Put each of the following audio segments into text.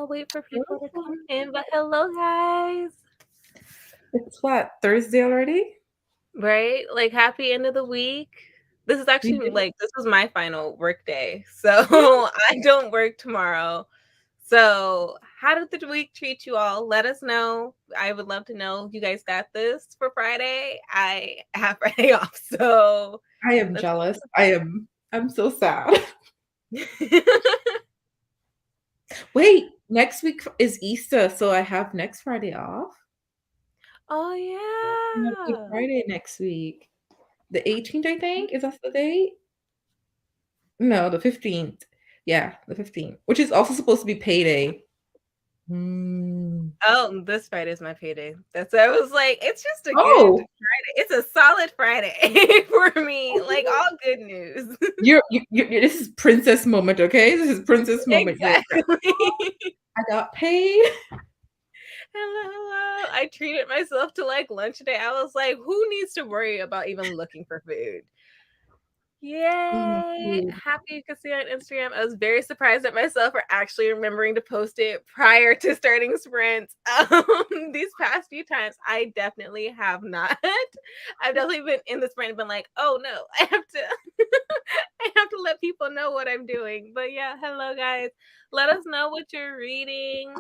I'll wait for people to come in. But hello, guys. It's what, Thursday already? Right? Like, happy end of the week. This is We actually did it. this was my final work day. So I don't work tomorrow. So, how did the week treat you all? Let us know. I would love to know. You guys got this for Friday. I have Friday off. So, I am let's jealous. I'm so sad. Wait, next week is Easter, so I have next Friday off. Oh, I have Good yeah. Friday next week. The 18th, I think. Is that the date? No, the 15th. Yeah, the 15th, which is also supposed to be payday. Oh, this Friday is my payday. I was like, it's just a good Oh, Friday. It's a solid Friday for me. Like all good news. this is princess moment, okay? This is princess moment. Exactly. I got paid. Hello. I treated myself to like lunch today. I was like, who needs to worry about even looking for food? Oh, Yay! food. Happy you could see on Instagram. I was very surprised at myself for actually remembering to post it prior to starting sprints. These past few times, I definitely have not. I've definitely been in the sprint and been like, oh no, I have to I have to let people know what I'm doing. But yeah, hello guys. Let us know what you're reading.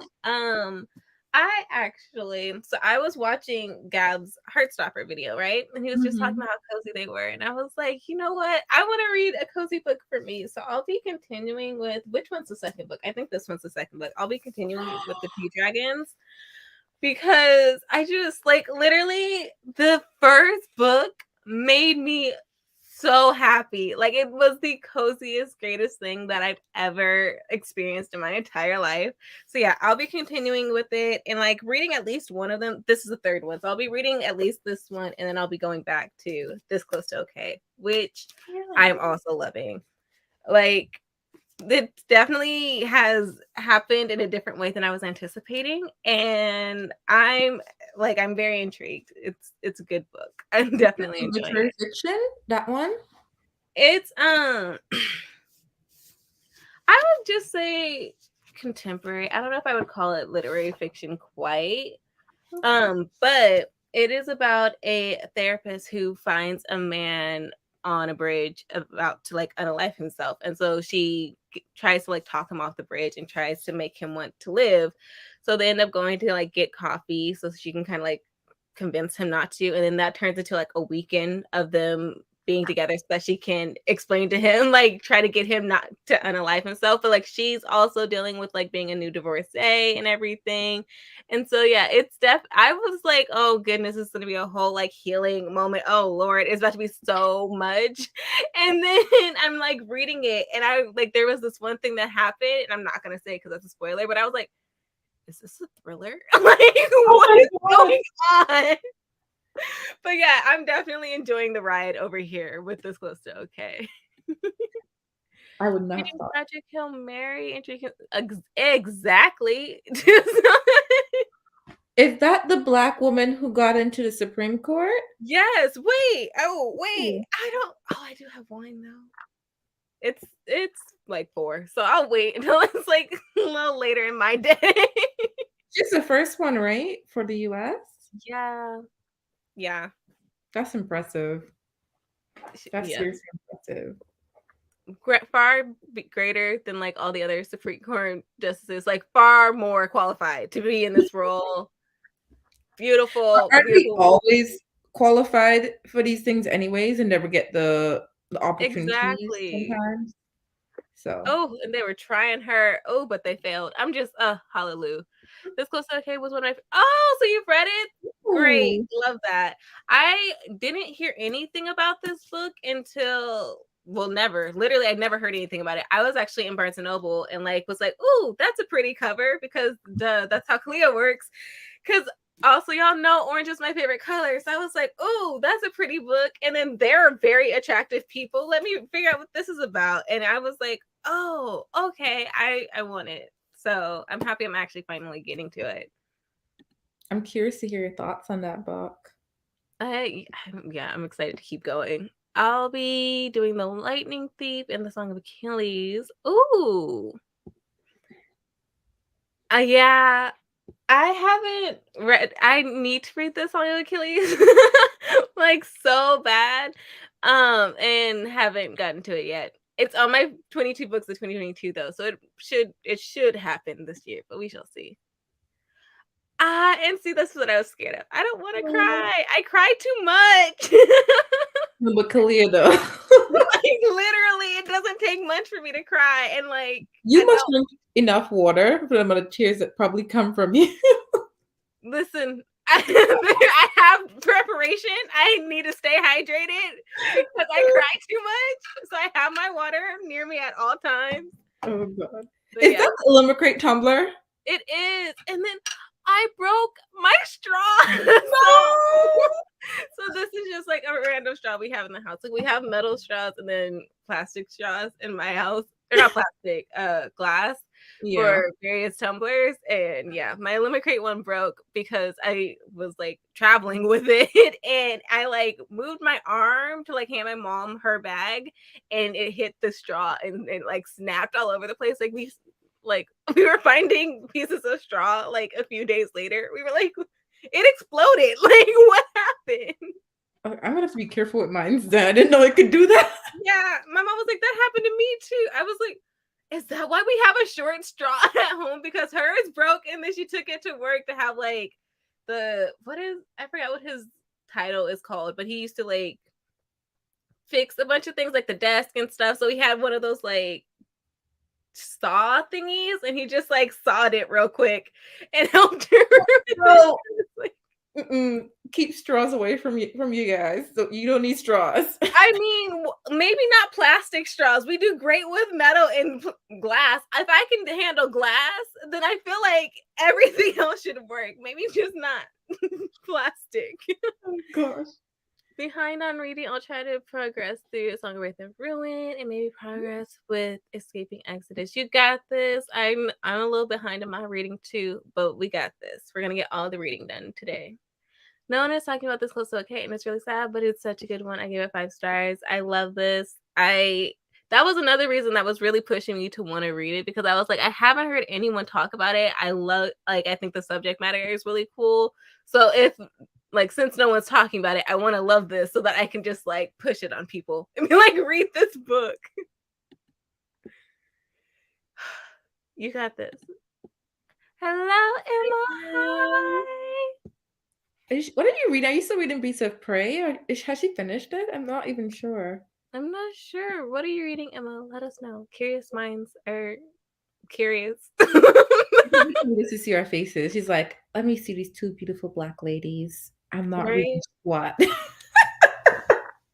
I was watching Gab's Heartstopper video, right? And he was just talking Mhm. about how cozy they were. And I was like, you know what? I want to read a cozy book for me. So I'll be continuing with which one's the second book? I think this one's the second book. I'll be continuing with the Two Dragons because I just like literally the first book made me so happy. Like it was the coziest, greatest thing that I've ever experienced in my entire life. So yeah, I'll be continuing with it and like reading at least one of them. This is the third one. So I'll be reading at least this one and then I'll be going back to This Close to Okay, which Yeah. I'm also loving. Like it definitely has happened in a different way than I was anticipating, and I'm very intrigued. It's a good book. I'm definitely enjoying Literary it. fiction, that one? It's I would just say contemporary. I don't know if I would call it literary fiction quite. Okay. But it is about a therapist who finds a man on a bridge about to like unalive himself. And so she tries to like talk him off the bridge and tries to make him want to live. So they end up going to like get coffee so she can kind of like convince him not to. And then that turns into like a weekend of them being together so that she can explain to him, like try to get him not to unalive himself. But like she's also dealing with like being a new divorcee and everything. And so yeah, I was like, oh goodness, it's gonna be a whole like healing moment. Oh Lord, it's about to be so much. And then I'm like reading it, and I like there was this one thing that happened, and I'm not gonna say because that's a spoiler, but I was like, is this a thriller? Like, Oh what my is god! going on? But yeah, I'm definitely enjoying the ride over here with This Close to Okay. I would not have Reading thought. Project Hail Mary and drinking exactly. Is that the black woman who got into the Supreme Court? Yes. Wait. Oh, wait. Ooh. I don't. Oh, I do have wine though. It's like 4, so I'll wait until it's like a little later in my day. She's the first one, right? For the US? Yeah. Yeah. That's impressive. That's Yes. seriously impressive. Far greater than like all the other Supreme Court justices. Like far more qualified to be in this role. Beautiful, Aren't we beautiful. always qualified for these things anyways and never get the opportunities Exactly. sometimes? So, Oh, and they were trying her. Oh, but they failed. I'm just, hallelujah. This Close to Okay was one of my. Oh, so you've read it? Great, ooh. love that. I didn't hear anything about this book until well, never. Literally, I never heard anything about it. I was actually in Barnes and Noble and like was like, "Ooh, that's a pretty cover," because duh, that's how Cleo works. Because also, y'all know orange is my favorite color. So I was like, oh, that's a pretty book. And then they're very attractive people. Let me figure out what this is about. And I was like, oh, okay. I want it. So I'm happy I'm actually finally getting to it. I'm curious to hear your thoughts on that book. Yeah, I'm excited to keep going. I'll be doing The Lightning Thief and The Song of Achilles. Ooh. Yeah, I haven't read. I need to read this on Achilles, like so bad, and haven't gotten to it yet. It's on my 22 books of 2022 though, so it should happen this year, but we shall see. And see, that's what I was scared of. I don't want to Oh, cry. I cry too much. no, but Kalia though. Like literally, it doesn't take much for me to cry, and like You I must don't drink enough water for the amount of tears that probably come from you. listen. I have preparation. I need to stay hydrated because I cry too much. So I have my water near me at all times. Oh god. But Is yeah, that the Limerick tumbler? it is. And then I broke my straw. No. So this is just like a random straw we have in the house. Like we have metal straws and then plastic straws in my house. They're not plastic, glass Yeah. for various tumblers. And yeah, my lemon crate one broke because I was like traveling with it and I like moved my arm to like hand my mom her bag and it hit the straw and it like snapped all over the place. Like we were finding pieces of straw like a few days later. We were like, it exploded. Like, what happened? I'm gonna have to be careful with mine then. I didn't know it could do that. Yeah, my mom was like, that happened to me too. I was like, is that why we have a short straw at home? Because hers broke and then she took it to work to have like I forgot what his title is called, but he used to like fix a bunch of things like the desk and stuff. So he had one of those like saw thingies and he just like sawed it real quick and helped her. No. Keep straws away from you guys. So you don't need straws. I mean, maybe not plastic straws. We do great with metal and glass. If I can handle glass, then I feel like everything else should work. Maybe just not plastic. Oh gosh. Behind on reading, I'll try to progress through Song of Wraith and Ruin and maybe progress with Escaping Exodus. You got this. I'm a little behind in my reading too, but we got this. We're gonna get all the reading done today. No one is talking about this close to okay, and it's really sad, but it's such a good one. I gave it 5 stars. I love this. That was another reason that was really pushing me to want to read it because I was like, I haven't heard anyone talk about it. I think the subject matter is really cool. So if like since no one's talking about it, I want to love this so that I can just like push it on people and be like, read this book. You got this. Hello, Emma. Hi. What did you read? Are you still reading Beasts of Prey? Or has she finished it? I'm not even sure. I'm not sure. What are you reading, Emma? Let us know. Curious minds are curious. Just to see our faces. She's like, let me see these two beautiful black ladies. I'm not reading Right? squat.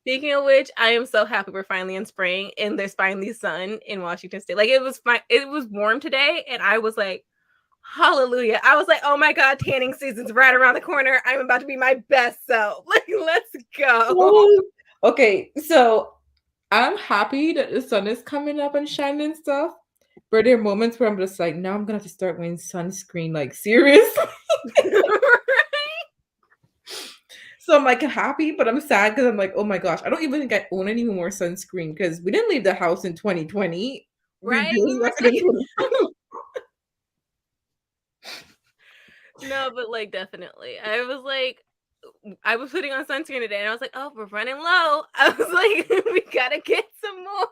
Speaking of which, I am so happy we're finally in spring and there's finally sun in Washington State. Like it was fine. It was warm today, and I was like, hallelujah. I was like, oh my God, tanning season's right around the corner. I'm about to be my best self. Like, let's go. Okay, so I'm happy that the sun is coming up and shining and stuff. But there are moments where I'm just like, now I'm gonna have to start wearing sunscreen, like seriously. So I'm like happy, but I'm sad because I'm like, oh my gosh, I don't even think I own any more sunscreen because we didn't leave the house in 2020. We Right? barely left it in 2020. No, but like definitely. I was putting on sunscreen today and I was like, oh, we're running low. I was like, we gotta get some more.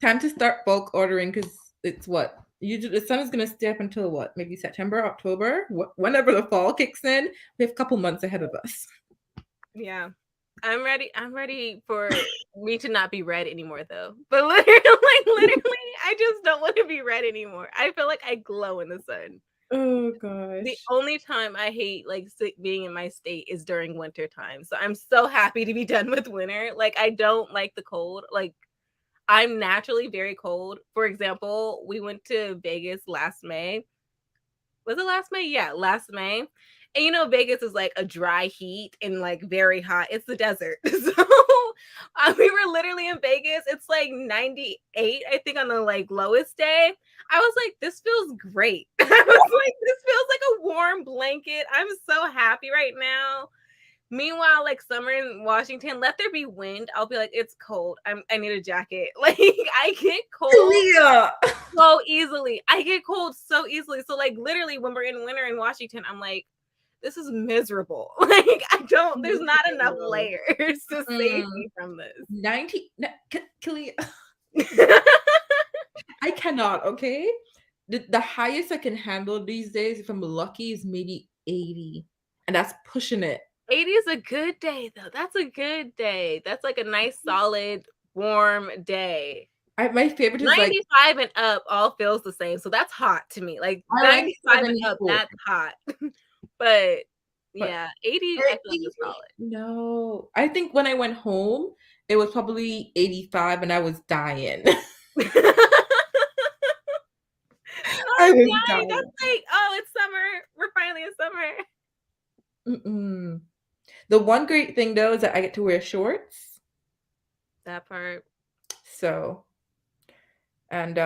Time to start bulk ordering because it's what? The sun is gonna stay up until what? Maybe September, October? Whenever the fall kicks in, we have a couple months ahead of us. Yeah. I'm ready for me to not be red anymore though. But literally, I just don't want to be red anymore. I feel like I glow in the sun. Oh The gosh. only time I hate like being in my state is during winter time. So I'm so happy to be done with winter. Like I don't like the cold. Like I'm naturally very cold. For example, we went to Vegas last May. Was it last May? Yeah, last May. And you know, Vegas is like a dry heat and like very hot. It's the desert. So we were literally in Vegas. It's like 98, I think, on the like lowest day. I was like, this feels great. I was like, this feels like a warm blanket. I'm so happy right now. Meanwhile, like summer in Washington, let there be wind. I'll be like, it's cold. I need a jacket. Like I get cold. Kalia! so easily. I get cold so easily. So like literally when we're in winter in Washington, I'm like, this is miserable. Like I don't, there's not enough No. layers to save Mm, me from this. 90 no, Kelly, I cannot, okay? The highest I can handle these days, if I'm lucky, is maybe 80. And that's pushing it. 80 is a good day though. That's a good day. That's like a nice solid warm day. My favorite is like 95 and up all feels the same. So that's hot to me. Like I like 95 and up, 74. that's hot. But But yeah, 80 I feel like is 80, no. I think when I went home, it was probably 85 and I was dying. solid. I I'm was dying. That's dying. like, oh, it's summer. We're finally in summer. Mm-mm. The one great thing though is that I get to wear shorts. That part. So, and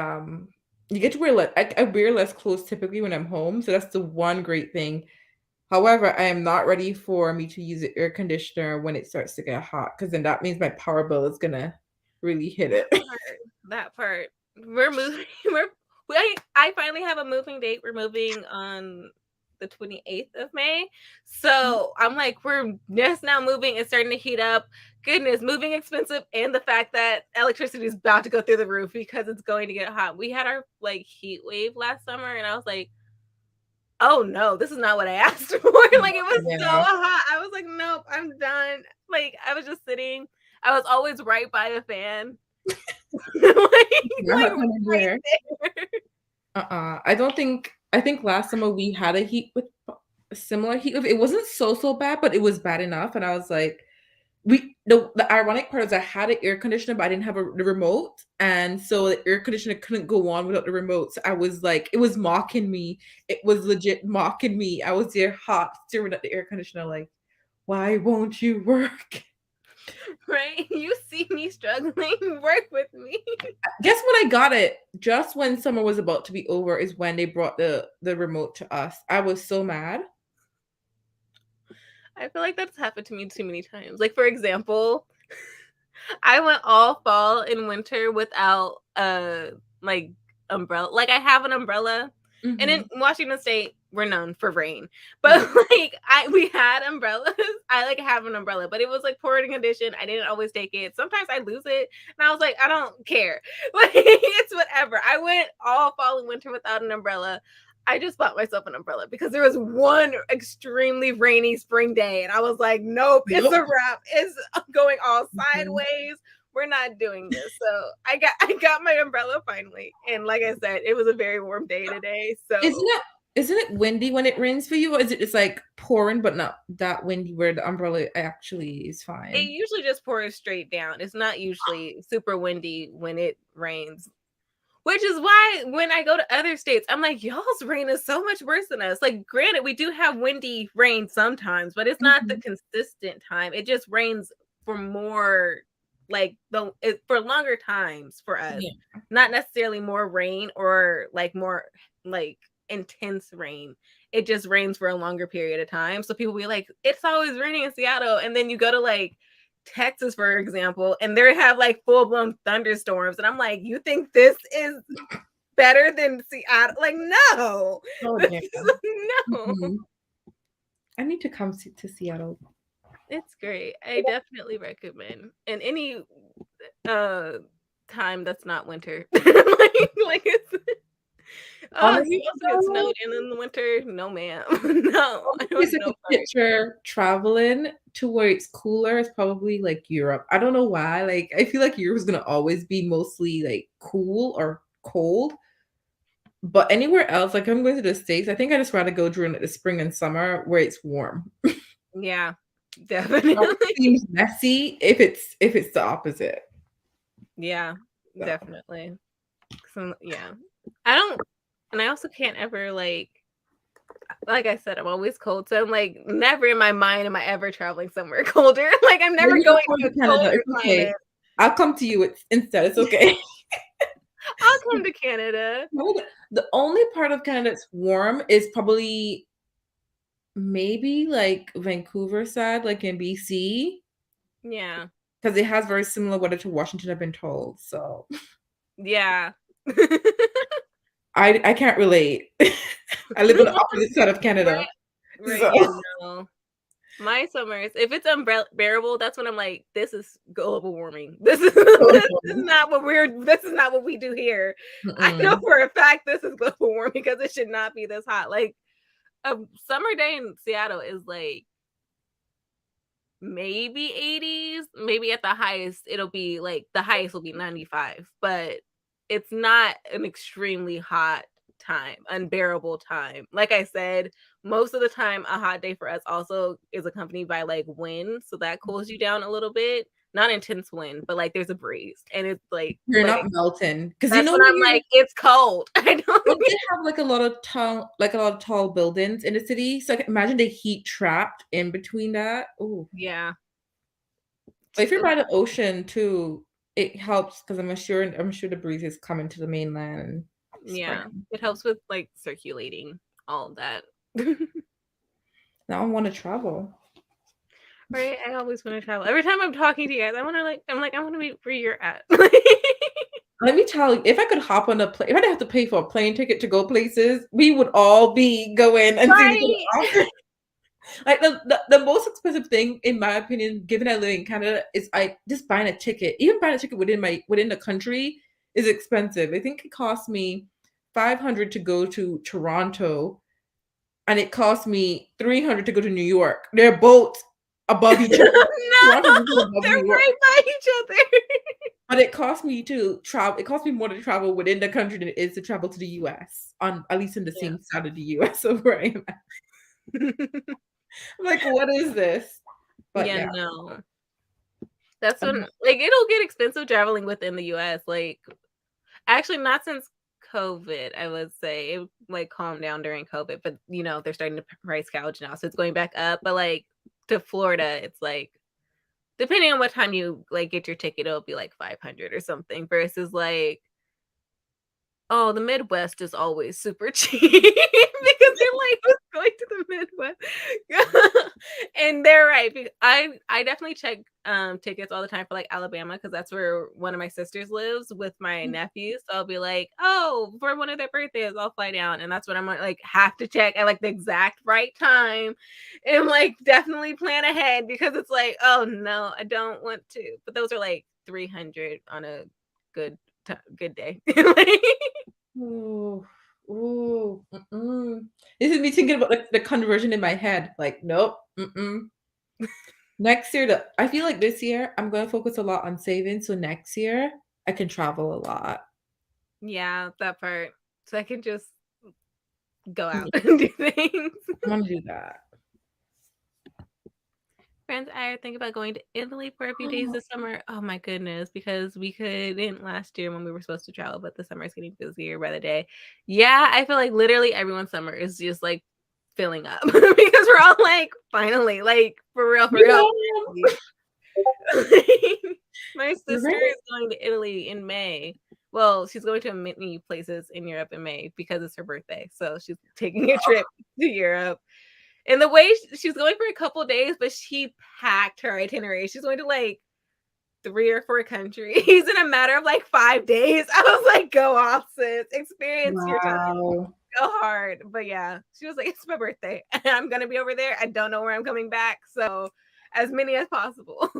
you get to wear less. I wear less clothes typically when I'm home. So that's the one great thing. However, I am not ready for me to use the air conditioner when it starts to get hot because then that means my power bill is gonna really hit That it. part. That part. We're moving. I finally have a moving date. We're moving on the 28th of May. So I'm like, we're just now moving. It's starting to heat up. Goodness, moving expensive, and the fact that electricity is about to go through the roof because it's going to get hot. We had our like heat wave last summer, and I was like, oh no, this is not what I asked for. Like it was so Yeah. hot. I was like, nope, I'm done. Like I was just sitting. I was always right by a fan. Not like that time of right year. there. I think last summer we had a similar heat wave. It wasn't so bad, but it was bad enough. And I was like, the ironic part is I had an air conditioner, but I didn't have the remote. And so the air conditioner couldn't go on without the remote. So I was like, it was mocking me. It was legit mocking me. I was there hot, staring at the air conditioner, like, why won't you work? Right? You see me struggling, work with me. Guess when I got it, just when summer was about to be over, is when they brought the remote to us. I was so mad. I feel like that's happened to me too many times. Like for example, I went all fall and winter without like umbrella. Like I have an umbrella. And in Mhm. Washington State, we're known for rain. But Yeah. like we had umbrellas. I like have an umbrella, but it was like poor condition. I didn't always take it. Sometimes I lose it. And I was like, I don't care. Like it's whatever. I went all fall and winter without an umbrella. I just bought myself an umbrella because there was one extremely rainy spring day, and I was like, nope, it's Yep. a wrap. It's going all Mhm. sideways. We're not doing this. So I got my umbrella finally. And like I said, it was a very warm day today. Isn't So it isn't it windy when it rains for you? Or is it just like pouring but not that windy where the umbrella actually is it fine? usually just pours straight down. It's not usually super windy when it rains. Which is why when I go to other states, I'm like, y'all's rain is so much worse than us. Like, granted, we do have windy rain sometimes, but it's not the Mhm. consistent time. It just rains for more, like for longer times for us. Yeah. Not necessarily more rain or like more like intense rain. It just rains for a longer period of time. So people be like, it's always raining in Seattle, and then you go to like Texas, for example, and they have like full blown thunderstorms. And I'm like, you think this is better than Seattle? Like, no, Oh, this yeah. is, no. Mhm. I need to come to Seattle. It's great. I definitely recommend. And any uh time that's not winter. like it's you Honestly, also get though, snowed in the winter. No, ma'am. No, I only want place I no could part. picture traveling to where it's cooler is probably like Europe. I don't know why. Like I feel like Europe is gonna always be mostly like cool or cold. But anywhere else, like I'm going to the States, I think I just rather go during like, the spring and summer where it's warm. Yeah, It definitely. seems messy if it's the opposite. Yeah, So definitely. So yeah. I don't, and I also can't ever like I said, I'm always cold. So I'm like never in my mind am I ever traveling somewhere colder. Like I'm never maybe I'll going come to to a Canada. colder It's okay. climate. I'll come to you instead. It's okay. I'll come to Canada. The only part of Canada that's warm is probably maybe like Vancouver side, like in BC, Yeah. because it has very similar weather to Washington, I've been told. So Yeah. I can't relate. I live on the opposite side of Canada, Right, right, so yeah, no. My summers, if it's unbearable, that's when I'm like, "This is global warming. This is not what we do here." I know mm-mm. for a fact this is global warming because it should not be this hot. Like, a summer day in Seattle is, like, maybe 80s, maybe at the highest, it'll be, like the highest will be 95, but it's not an extremely hot time, unbearable time. Like I said, most of the time, a hot day for us also is accompanied by, like, wind, so that cools you down a little bit. Not intense wind, but, like, there's a breeze, and it's, like You're but not melting because you that's know when I'm here like, "It's cold." I don't don't they have like a lot of tall buildings in the city? So I can imagine the heat trapped in between that. Ooh. Yeah. But if you're by the ocean too, it helps because I'm sure the breeze is coming to the mainland and Yeah. spreading. It helps with, like, circulating all of that. Now I want to travel. Right? I always wanna travel. Every time I'm talking to you guys, I'm like, "I wanna be where you're at." Let me tell you, if I could hop on a plane, if I didn't have to pay for a plane ticket to go places, we would all be going and seeing each Right? other off. Like the most expensive thing, in my opinion, given I live in Canada, is I just buying a ticket. Even buying a ticket within the country is expensive. I think it cost me 500 to go to Toronto, and it cost me 300 to go to New York. They're both above each other. No! Toronto's above They're New York. right by each other. But it cost me to travel. It cost me more to travel within the country than it is to travel to the US, on at least in the Yeah. same side of the US of where I am at. I'm like, what is this? But Yeah, yeah. no. That's when Um, like, it'll get expensive traveling within the US, like, actually, not since COVID, I would say. It, like, calmed down during COVID, but, they're starting to price gouge now, so it's going back up, but, like, to Florida, it's, like depending on what time you, like, get your ticket, it'll be, like, 500 or something versus, like, oh, the Midwest is always super cheap because you're like, "Who's going to the Midwest?" And they're right, I definitely check, tickets all the time for, like, Alabama because that's where one of my sisters lives with my nephews, so I'll be like, "Oh, for one of their birthdays, I'll fly down," and that's what I'm, like, have to check at, like, the exact right time and, like, definitely plan ahead because it's like, "Oh, no, I don't want to," but those are, like, 300 on a good good day. Like ooh, ooh, mm-mm. This is me thinking about the conversion in my head. Like, nope, mm-mm. Next year, I feel like this year I'm gonna focus a lot on saving. So next year I can travel a lot. yeah, that part. So I can just go out Yeah, and do things. I want to do that. Friends, I think about going to Italy for a few days this summer. Oh my goodness, because we couldn't last year when we were supposed to travel, but the summer is getting busier by the day. Yeah, I feel like literally everyone's summer is just like filling up because we're all like, finally, like for real, for real. Yeah, My you're sister right. is going to Italy in May. Well, she's going to many places in Europe in May because it's her birthday. So she's taking a trip to Europe. And the way she's going for a couple of days, but she packed her itinerary. She's going to like 3 or 4 countries in a matter of like 5 days. I was like, go off, sis. Experience your time. Wow. Go hard. But yeah, she was like, it's my birthday. And I'm gonna be over there. I don't know where I'm coming back. So as many as possible.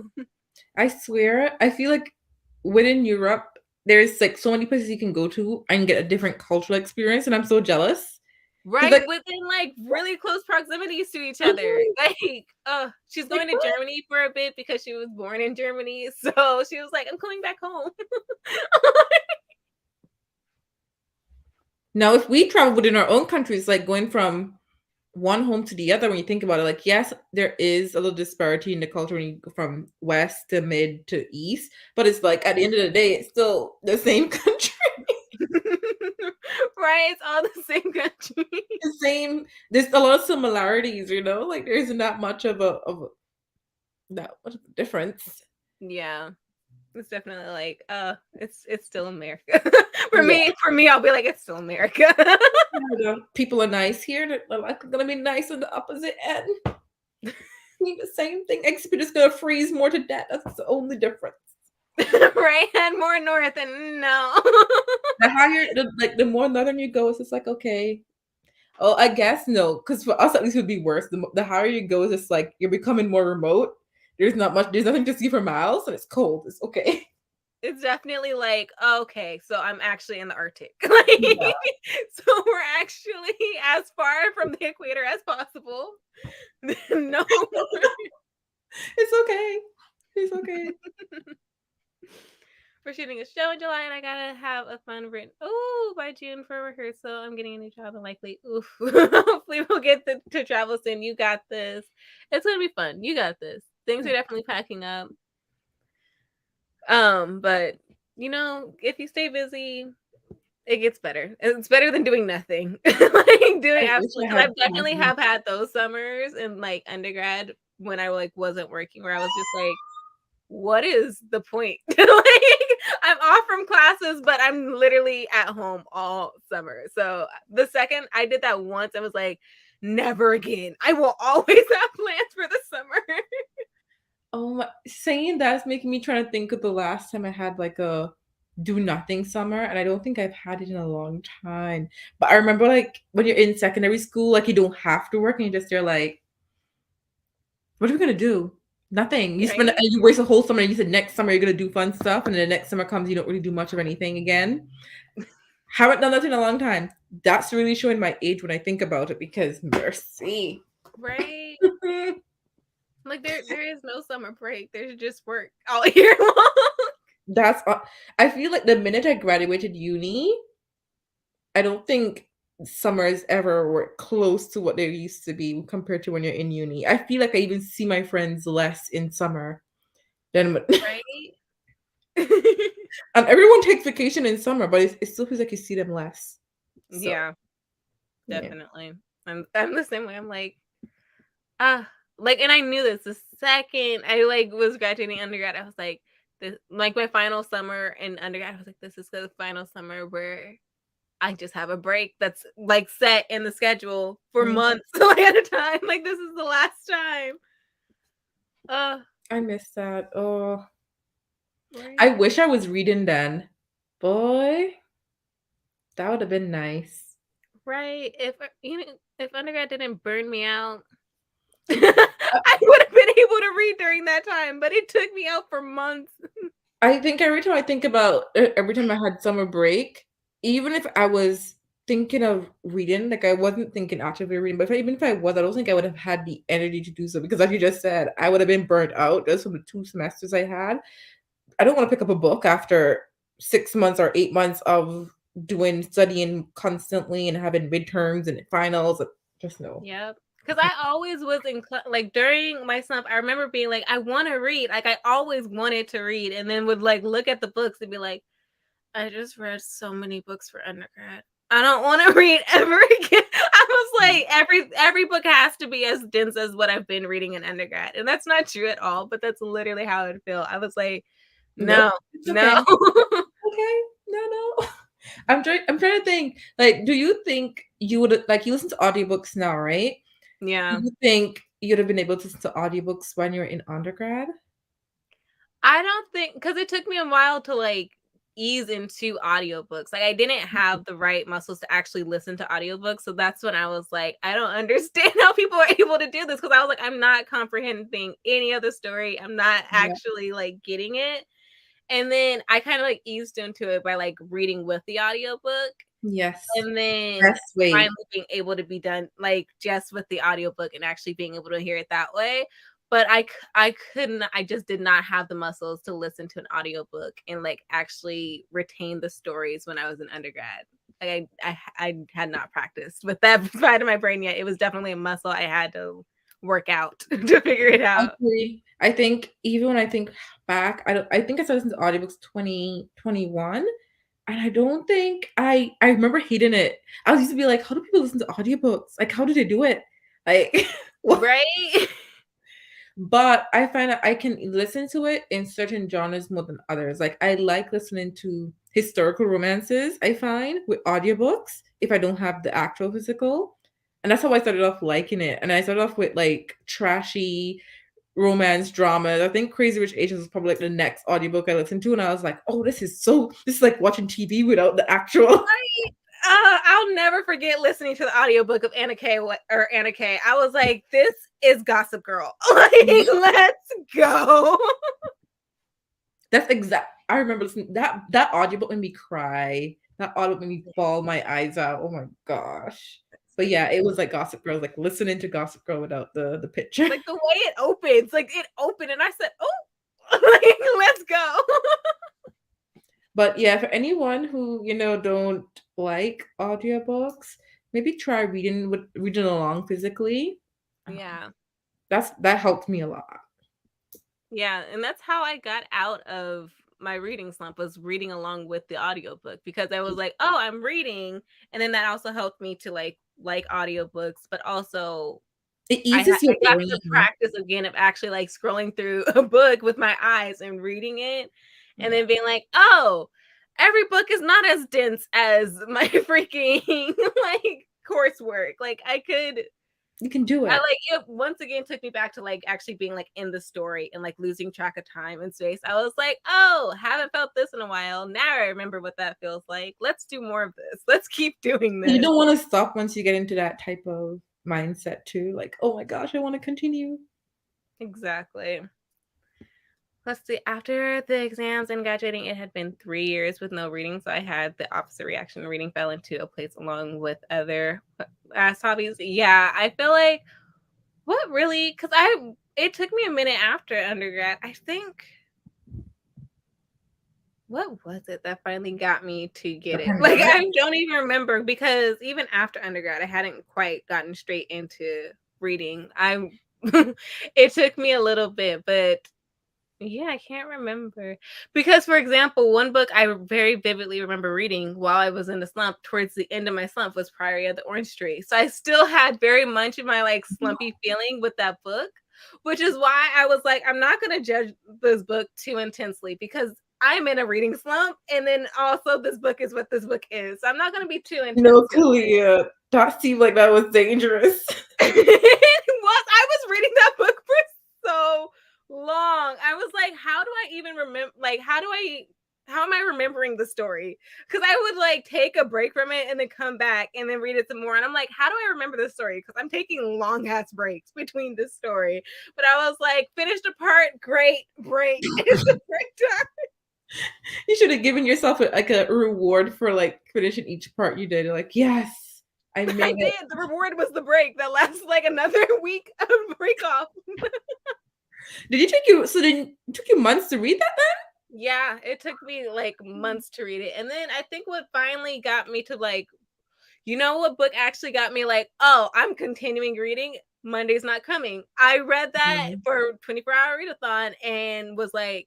I swear, I feel like within Europe, there's like so many places you can go to and get a different cultural experience, and I'm so jealous. Because Right, like, within, like, really close proximities to each other. mhm, Like, she's like going to what? Germany for a bit because she was born in Germany, so she was like, "I'm coming back home." Now, if we travel within our own countries, like going from one home to the other, when you think about it, like yes, there is a little disparity in the culture when you go from west to mid to east, but it's like at the end of the day, it's still the same country, Right, it's all the same country. the same. There's a lot of similarities, like there isn't that much that much of a difference. Yeah, it's definitely like, it's still America. For Yeah, me for me, I'll be like, "It's still America." people are nice here. They're like gonna be nice on the opposite end. Be the same thing, except you're just gonna freeze more to death. That's the only difference. Right? And more north, and no. The higher, the more northern you go, it's just like, okay. Oh, I guess no, because for us at least it would be worse. The higher you go, it's just like you're becoming more remote. There's not much. There's nothing to see for miles, and it's cold. It's okay. It's definitely like, okay, so I'm actually in the Arctic. Like, Yeah, so we're actually as far from the equator as possible. No. it's okay. It's okay. We're shooting a show in July, and I gotta have a fun written. Oh, by June for rehearsal. I'm getting a new job, and likely, oof. Hopefully, we'll get to travel soon. You got this. It's gonna be fun. You got this. Things are definitely packing up. But if you stay busy, it gets better. It's better than doing nothing. Like doing I wish absolutely, I because had I've definitely time. have had those summers in like undergrad when I like wasn't working, where I was just like, what is the point? Like, I'm off from classes, but I'm literally at home all summer. So the second I did that once, I was like, never again. I will always have plans for the summer. Oh my, saying that's making me try to think of the last time I had like a do nothing summer, and I don't think I've had it in a long time. But I remember like when you're in secondary school, like you don't have to work, and you're like, what are we gonna do? Nothing. You spend and Right? you waste a whole summer, and you said next summer you're gonna do fun stuff, and then the next summer comes, you don't really do much of anything again. Haven't done that in a long time. That's really showing my age when I think about it because mercy. Right? Like there is no summer break. There's just work all year long. That's I feel like the minute I graduated uni, I don't think summers ever were close to what they used to be compared to when you're in uni. I feel like I even see my friends less in summer than when, Right? and everyone takes vacation in summer, but it still feels like you see them less. So Yeah, yeah. definitely. I'm the same way. I'm like, ah, like, and I knew this the second I like was graduating undergrad. I was like, this like my final summer in undergrad. I was like, this is the final summer where I just have a break that's like set in the schedule for Mm, months like, at a time. Like this is the last time. Uh, I miss that. Oh, I right, wish I was reading then. Boy, that would have been nice. right. If undergrad didn't burn me out, I would have been able to read during that time, but it took me out for months. I think every time I think about every time I had summer break, even if I was thinking of reading, like I wasn't thinking actively reading, but even if I was, I don't think I would have had the energy to do so because, like you just said, I would have been burnt out just from the 2 semesters I had. I don't want to pick up a book after 6 months or 8 months of doing studying constantly and having midterms and finals. Just no. Yep. Because I always was like during my slump, I remember being like, I want to read. Like I always wanted to read, and then would like look at the books and be like, I just read so many books for undergrad. I don't want to read ever again. I was like, every book has to be as dense as what I've been reading in undergrad, and that's not true at all. But that's literally how it felt. I was like, Nope. no, It's no, okay. Okay. No, no. I'm trying to think. Like, do you think you would like you listen to audiobooks now, right? Do yeah. you think you'd have been able to listen to audiobooks when you're in undergrad? I don't think because it took me a while to like ease into audiobooks. Like I didn't have the right muscles to actually listen to audiobooks. So that's when I was like, I don't understand how people are able to do this because I was like, I'm not comprehending any of the story. I'm not Yeah. actually like getting it. And then I kind of like eased into it by like reading with the audiobook Yes. and then Best way. finally being able to be done like just with the audiobook and actually being able to hear it that way. But I couldn't, I just did not have the muscles to listen to an audiobook and like actually retain the stories when I was an undergrad. Like I had not practiced with that side of my brain yet. It was definitely a muscle I had to work out to figure it out. Actually, I think even when I think back, I think I started listening to audiobooks 2021, and I don't think I remember hating it. I was used to be like, "How do people listen to audiobooks? Like, how do they do it?" Like, what? Right? But I find that I can listen to it in certain genres more than others. Like I like listening to historical romances, I find, with audiobooks if I don't have the actual physical. And that's how I started off liking it. And I started off with like trashy, romance dramas. I think Crazy Rich Asians was probably like the next audiobook I listened to, and I was like, oh, this is like watching TV without the actual. Right. I'll never forget listening to the audiobook of Anna K or Anna K. I was like, this is Gossip Girl. Like, let's go. That's exact. I remember listening that audiobook made me cry. That audiobook made me bawl my eyes out. Oh my gosh. But yeah, it was like Gossip Girl, like listening to Gossip Girl without the picture. Like the way it opens, like it opened, and I said, "Oh, like, let's go." But yeah, for anyone who, don't like audiobooks, maybe try reading along physically. Yeah. That helped me a lot. Yeah, and that's how I got out of my reading slump, was reading along with the audiobook, because I was like, "Oh, I'm reading." And then that also helped me to like audiobooks, but also It eases I your got the brain. practice again of actually like scrolling through a book with my eyes and reading it, and Yeah. then being like, "Oh, every book is not as dense as my freaking like coursework." Like You can do I it. like it once again took me back to like actually being like in the story and like losing track of time and space. I was like, "Oh, haven't felt this in a while. Now I remember what that feels like. Let's do more of this. Let's keep doing You this." don't want to stop once you get into that type of mindset too. Like, oh my gosh, I want to continue. Exactly. Let's see. After the exams and graduating, it had been 3 years with no reading, so I had the opposite reaction. Reading fell into a place along with other hobbies. Yeah, I feel like what really, because it took me a minute after undergrad. I think, what was it that finally got me to The get it? Like, pandemic. I don't even remember, because even after undergrad, I hadn't quite gotten straight into reading. It took me a little bit, but yeah, I can't remember. Because, for example, one book I very vividly remember reading while I was in the slump, towards the end of my slump, was Priory of the Orange Tree. So I still had very much of my like slumpy feeling with that book, which is why I was like, I'm not going to judge this book too intensely, because I'm in a reading slump. And then also, this book is what this book is. So I'm not going to be too intense No, with Kalia. That seemed like that was dangerous. it was. I was reading that book for so long. I was like, how do I even remember? Like, how am I remembering the story? Because I would like take a break from it and then come back and then read it some more. And I'm like, how do I remember this story? Because I'm taking long ass breaks between this story. But I was like, finished a part, great break. It's a break time. You should have given yourself like a reward for like finishing each part you did. Like, yes, I I made it. did. The reward was the break that lasts like another week of break off. Did you take you? So then it took you months to read that? Yeah, it took me like months to read it. And then I think what finally got me to like, what book actually got me like, oh, I'm continuing reading? Monday's Not Coming. I read that Then? for 24-hour readathon and was like,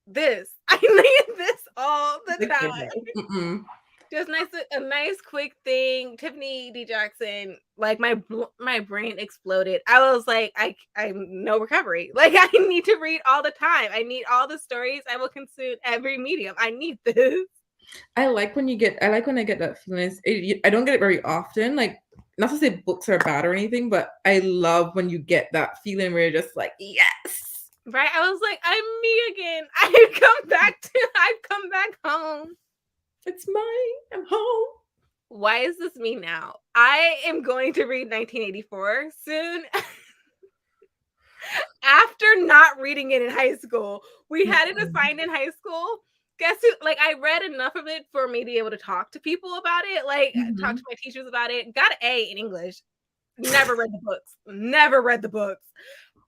this. I need this all the Like, time. mm-mm. Just a nice quick thing. Tiffany D. Jackson, like my brain exploded. I was like, I'm no recovery. Like, I need to read all the time. I need all the stories. I will consume every medium. I need this. I like when I get that feeling. I don't get it very often. Like, not to say books are bad or anything, but I love when you get that feeling where you're just like, yes, Right? I was like, I'm me again. I've come back home. it's mine. I'm home. Why is this me now? I am going to read 1984 soon. After not reading it in high school, we had it assigned in high school. Guess who? Like, I read enough of it for me to be able to talk to people about it, like talk Mhm. to my teachers about it. Got an A in English. Never read the books. Never read the books.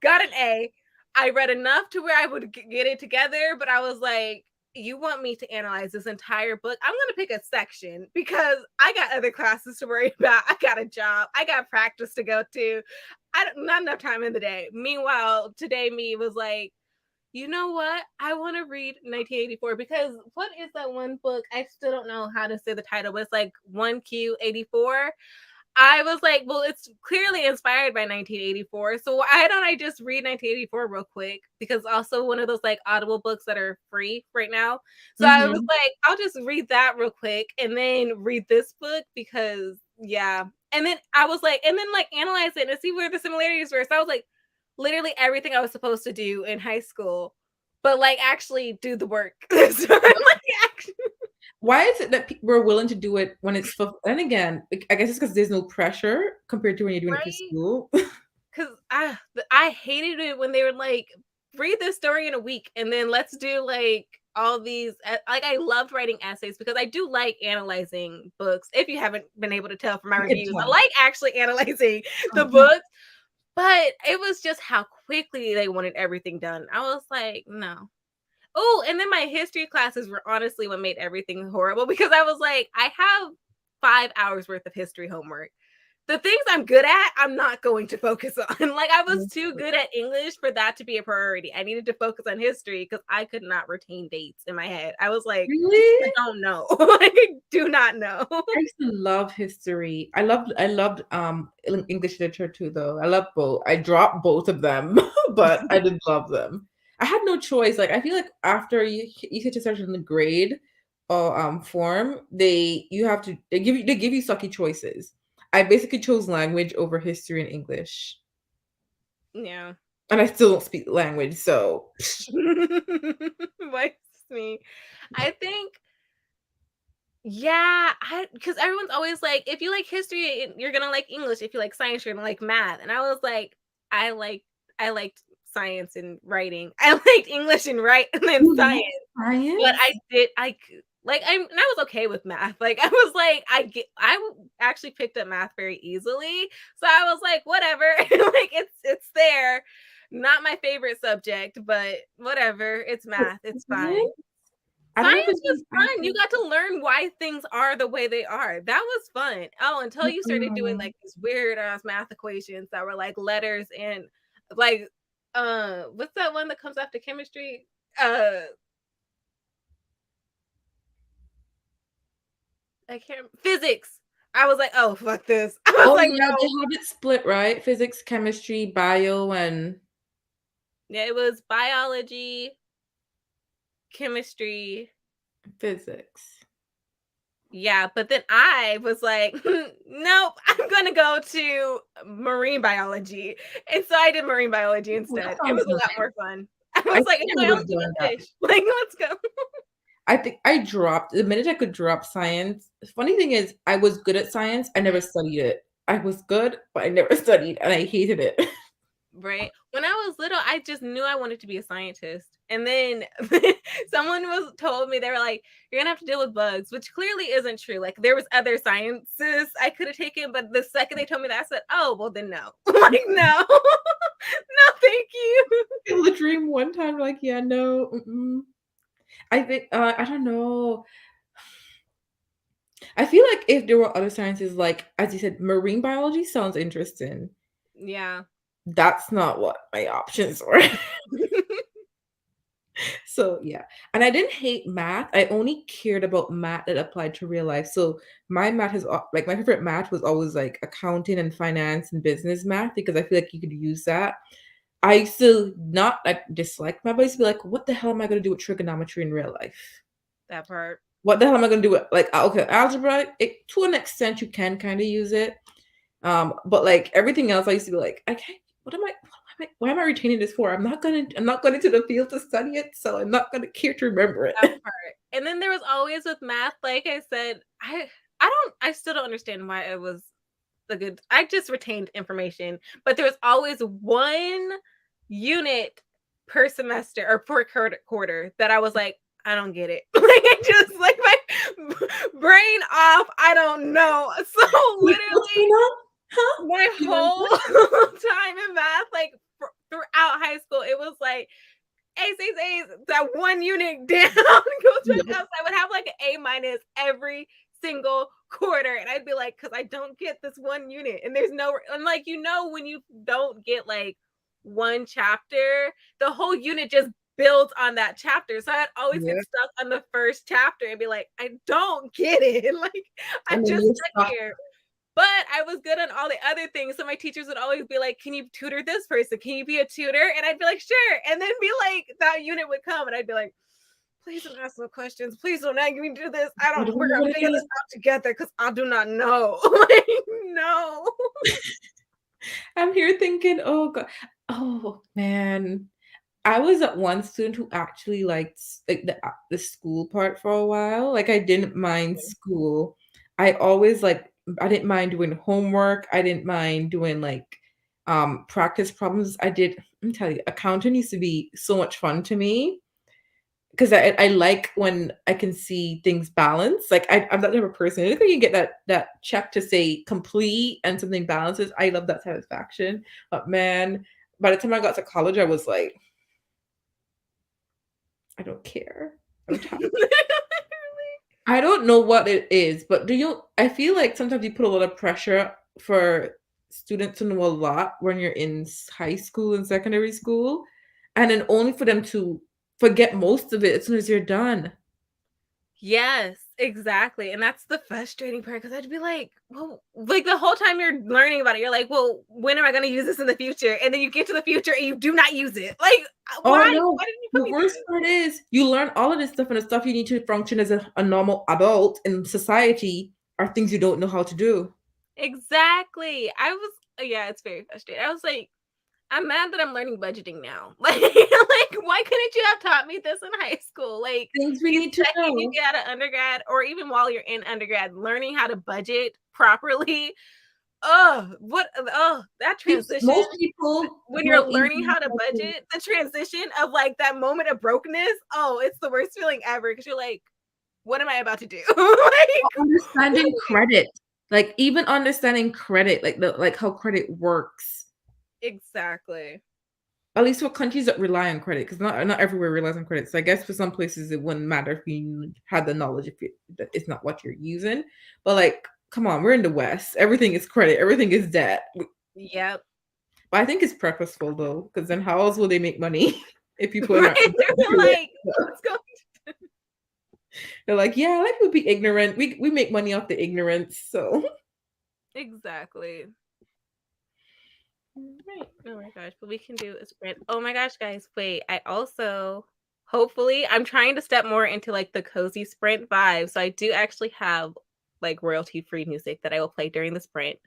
Got an A. I read enough to where I would get it together, but I was like, you want me to analyze this entire book? I'm going to pick a section because I got other classes to worry about. I got a job. I got practice to go to. Not enough time in the day. Meanwhile, today me was like, you know what? I want to read 1984, because what is that one book? I still don't know how to say the title, but it's like 1Q84. I was like, well, it's clearly inspired by 1984. So why don't I just read 1984 real quick? Because also one of those like Audible books that are free right now. So I was Mhm. like, I'll just read that real quick and then read this book, because yeah. And then I was like, and then like analyze it and see where the similarities were. So I was like, literally everything I was supposed to do in high school, but like actually do the work. So I'm like, actually, Why is it that people are willing to do it when it's and again, I guess it's because there's no pressure compared to when you're doing it for right? school. Because I hated it when they were like, read this story in a week and then let's do like all these like I loved writing essays because I do like analyzing books. If you haven't been able to tell from my I can reviews, I tell. like actually analyzing the Uh-huh. books, but it was just how quickly they wanted everything done. I was like, no. Oh, and then my history classes were honestly what made everything horrible because I was like, I have 5 hours worth of history homework. The things I'm good at, I'm not going to focus on. Like I was too good at English for that to be a priority. I needed to focus on history because I could not retain dates in my head. I was like, I Really? don't know. Like, I do not know. I used to love history. I loved English literature too though. I love both. I dropped both of them, but I did love them. I had no choice. Like I feel like after you hit a certain grade or form, they give you sucky choices. I basically chose language over history and English. Yeah. And I still don't speak the language, so What's me? I think yeah, I because everyone's always like, if you like history, you're gonna like English. If you like science, you're gonna like math. And I was like, I like I liked science and writing. I liked English and write and then you science. love But I science? did like I was okay with math. Like I was like actually picked up math very easily. So I was like, whatever. Like it's there. Not my favorite subject, but whatever. It's math. It's fine. Science? I don't know if Science it's was just fun. You got to learn why things are the way they are. That was fun. Oh, until you started doing Mm-mm. like these weird ass math equations that were like letters and like what's that one that comes after chemistry? I can't physics. I was like, oh fuck this. I was Oh like, yeah, they no. have it split, right? Physics, chemistry, bio, and Yeah, it was biology, chemistry. physics. Yeah, but then I was like, nope, I'm gonna go to marine biology. And so I did marine biology Oh, that instead. It sounds was a lot nice. more fun. I I was like, think I enjoy would all have the done that. fish. Like, let's go. I think I dropped the minute I could drop science. The funny thing is, I was good at science. I never studied it. I was good, but I never studied, and I hated it. Right. When I was little, I just knew I wanted to be a scientist. And then someone was told me they were like, you're gonna have to deal with bugs, which clearly isn't true. Like there was other sciences I could have taken, but the second they told me that, I said, oh well then no. Like no. No, thank you. Feel the dream one time, like yeah, no. Mm-mm. I think I don't know. I feel like if there were other sciences, like as you said, marine biology sounds interesting. Yeah. That's not what my options were. So yeah, and I didn't hate math. I only cared about math that applied to real life. So my math is like my favorite math was always like accounting and finance and business math because I feel like you could use that. I used to not like dislike math, but I used to be like, what the hell am I going to do with trigonometry in real life? That part. What the hell am I going to do with like okay algebra? To an extent, you can kind of use it, but like everything else, I used to be like, I can't. Why am I retaining this for? I'm not going into the field to study it, so I'm not gonna care to remember it. That part. And then there was always with math, like I said, I still don't understand why it was the good. I just retained information, but there was always one unit per semester or per quarter that I was like, I don't get it. Like I just like my brain off. I don't know. So Like, what's going literally on? Huh? my You want whole what? time in math, like throughout high school, it was like A's, A's, A's, that one unit down goes back Yeah. up. So I would have like an A minus every single quarter. And I'd be like, because I don't get this one unit. And there's no, and like, when you don't get like one chapter, the whole unit just builds on that chapter. So I'd always get Yeah. stuck on the first chapter and be like, I don't get it. Like, I'm And then just you're stuck stuck. here. But I was good on all the other things. So my teachers would always be like, can you tutor this person? Can you be a tutor? And I'd be like, sure. And then be like, that unit would come and I'd be like, please don't ask no questions. Please don't make me do this. What do We're we gonna what figure it this is? out together because I do not know. Like, no. I'm here thinking, oh god. Oh, man. I was that one student who actually liked like the school part for a while. Like I didn't mind school. I always like I didn't mind doing homework. I didn't mind doing like practice problems. Let me tell you, accounting used to be so much fun to me because I like when I can see things balanced. Like I'm that type of person. If you can get that check to say complete and something balances, I love that satisfaction. But man, by the time I got to college, I was like, I don't care. I'm tired. I don't know what it is, but I feel like sometimes you put a lot of pressure for students to know a lot when you're in high school and secondary school, and then only for them to forget most of it as soon as you're done. Yes, exactly. And that's the frustrating part because I'd be like, well, like the whole time you're learning about it, you're like, well, when am I going to use this in the future? And then you get to the future and you do not use it. Like, Oh why? no. Why didn't you put The me worst through part is you learn all of this stuff and the stuff you need to function as a normal adult in society are things you don't know how to do. this? Exactly. Yeah, it's very frustrating. I was like, I'm mad that I'm learning budgeting now. Like, why couldn't you have taught me this in high school? Like, Things we the need to second you know. get out of undergrad, or even while you're in undergrad, learning how to budget properly. Oh, that transition Most people when you're don't learning even how to budget, the transition of like that moment of brokenness. Oh, it's the worst feeling ever because you're like, what am I about to do? Like, understanding credit, like, even understanding credit, like how credit works, exactly. at least for countries that rely on credit, because not everywhere relies on credit, so I guess for some places, it wouldn't matter if you had the knowledge if that it's not what you're using, but, like, come on, we're in the West, everything is credit, everything is debt, Yep. but I think it's purposeful, though, because then how else will they make money if people are Right? not They're ignorant? like, let's go. They're like, "Yeah, let people be ignorant, we make money off the ignorance, so." Exactly. Right. Oh my gosh, but we can do a sprint. Oh my gosh, guys, wait. I also hopefully I'm trying to step more into like the cozy sprint vibe. So I do actually have like royalty free music that I will play during the sprint.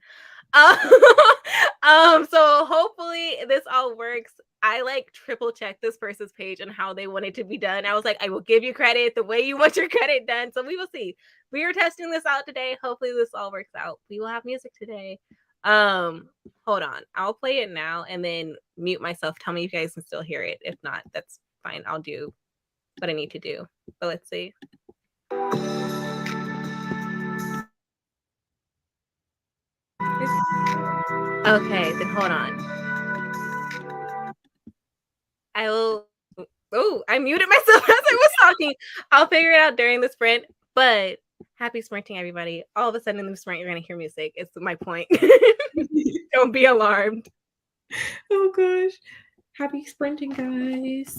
Um, so hopefully this all works. I like triple check this person's page and how they want it to be done. I was like, I will give you credit the way you want your credit done. So we will see. We are testing this out today. Hopefully this all works out. We will have music today. Hold on. I'll play it now and then mute myself. Tell me if you guys can still hear it. If not, that's fine. I'll do what I need to do. But let's see. Okay, then hold on. I will. Oh, I muted myself as I was talking. I'll figure it out during the sprint. But happy sprinting, everybody! All of a sudden in the sprint, you're gonna hear music. It's my point. Don't be alarmed. Oh gosh. Happy sprinting, guys.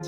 All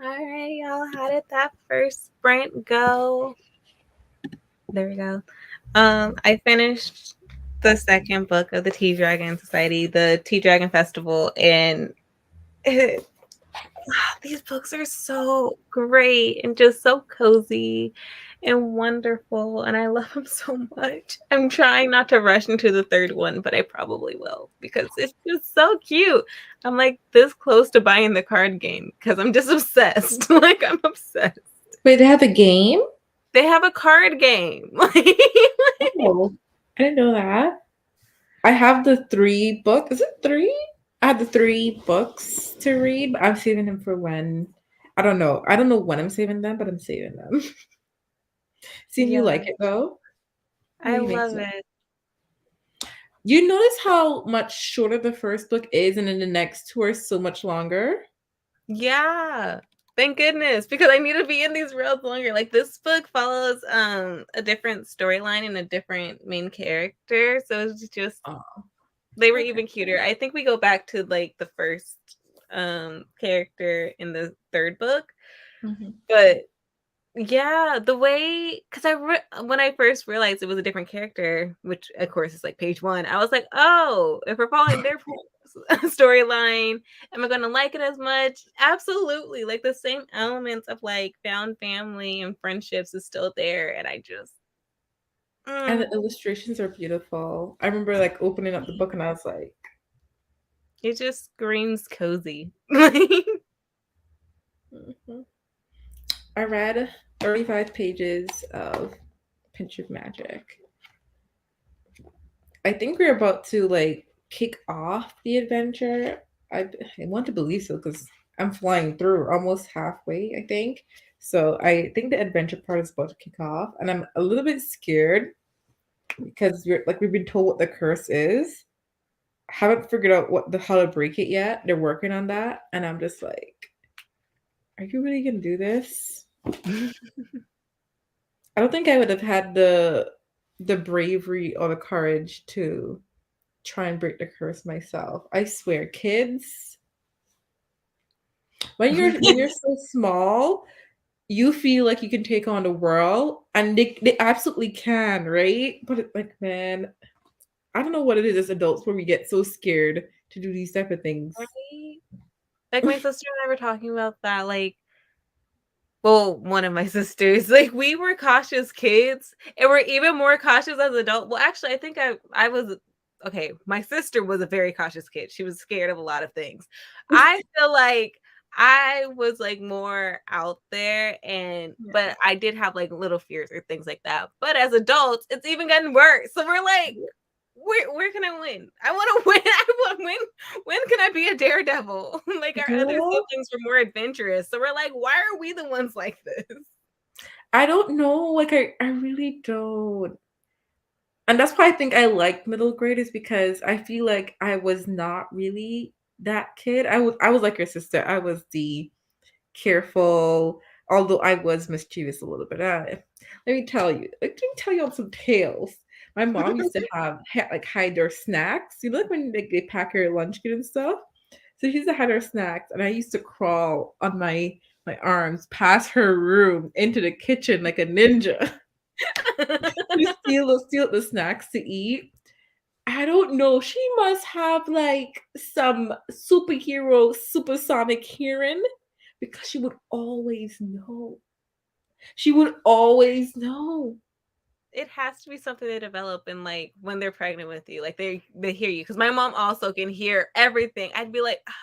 right, y'all. How did that first sprint go? There we go. I finished the second book of the Tea Dragon Society, the Tea Dragon Festival, and these books are so great and just so cozy and wonderful, and I love them so much. I'm trying not to rush into the third one, but I probably will because it's just so cute. I'm like this close to buying the card game because I'm just obsessed. Like I'm obsessed. Wait, they have a game? They have a card game. Oh, I didn't know that. I have the 3 book. Is it 3? I have the 3 books to read, but I'm saving them for when. I don't know. I don't know when I'm saving them, but I'm saving them. Seeing you Yeah, like it though, I really makes love sense. it. You notice how much shorter the first book is, and then the next 2 are so much longer? Yeah. Thank goodness, because I need to be in these reels longer. Like this book follows a different storyline and a different main character. So it's just Oh, they were okay. even cuter. I think we go back to like the first character in the third book. Mhm. But yeah, the way because when I first realized it was a different character, which of course is like page one, I was like, oh, if we're following their storyline, am I going to like it as much? Absolutely, like the same elements of like found family and friendships is still there, and I just, And mm, the illustrations are beautiful. I remember like opening up the book and I was like, it just screams cozy. mhm. I read 35 pages of Pinch of Magic. I think we're about to like kick off the adventure. I want to believe so because I'm flying through almost halfway, I think. So I think the adventure part is about to kick off, and I'm a little bit scared because we've been told what the curse is. Haven't figured out what the how to break it yet. They're working on that, and I'm just like, are you really gonna do this? I don't think I would have had the bravery or the courage to try and break the curse myself. I swear, kids, when you're so small, you feel like you can take on the world, and they absolutely can, right? But like, man, I don't know what it is as adults where we get so scared to do these type of things. Right? Like my sister and I were talking about that, like well, one of my sisters, like we were cautious kids and we're even more cautious as adults. Well, actually, I think I was okay. My sister was a very cautious kid. She was scared of a lot of things. I feel like I was like more out there and Yeah. but I did have like little fears or things like that. But as adults, it's even gotten worse. So we're like, Where can I win? I want to win. I want win. When can I be a daredevil? Like our other Girl, siblings were more adventurous, so we're like, why are we the ones like this? I don't know. Like I really don't. And that's why I think I like middle grade is because I feel like I was not really that kid. I was like your sister. I was the careful, although I was mischievous a little bit. Let me tell you some tales. My mom used to like hide their snacks. You know, like when they pack her lunch kit and stuff. So she used to hide her snacks, and I used to crawl on my arms past her room into the kitchen like a ninja. To steal the snacks to eat. I don't know. She must have like some superhero supersonic hearing because she would always know. She would always know. It has to be something they develop in like when they're pregnant with you. Like they hear you. Because my mom also can hear everything. I'd be like, "Ah."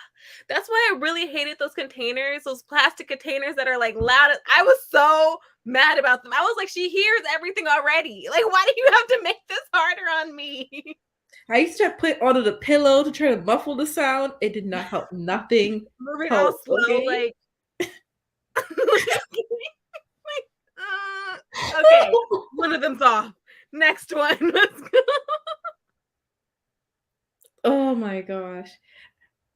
That's why I really hated those containers, those plastic containers that are like loud. I was so mad about them. I was like, she hears everything already. Like, why do you have to make this harder on me? I used to put it under the pillow to try to muffle the sound. It did not help. Nothing Moving all helped. slow, Okay. like, okay, one of them's off. Next one. Let's go. Oh my gosh.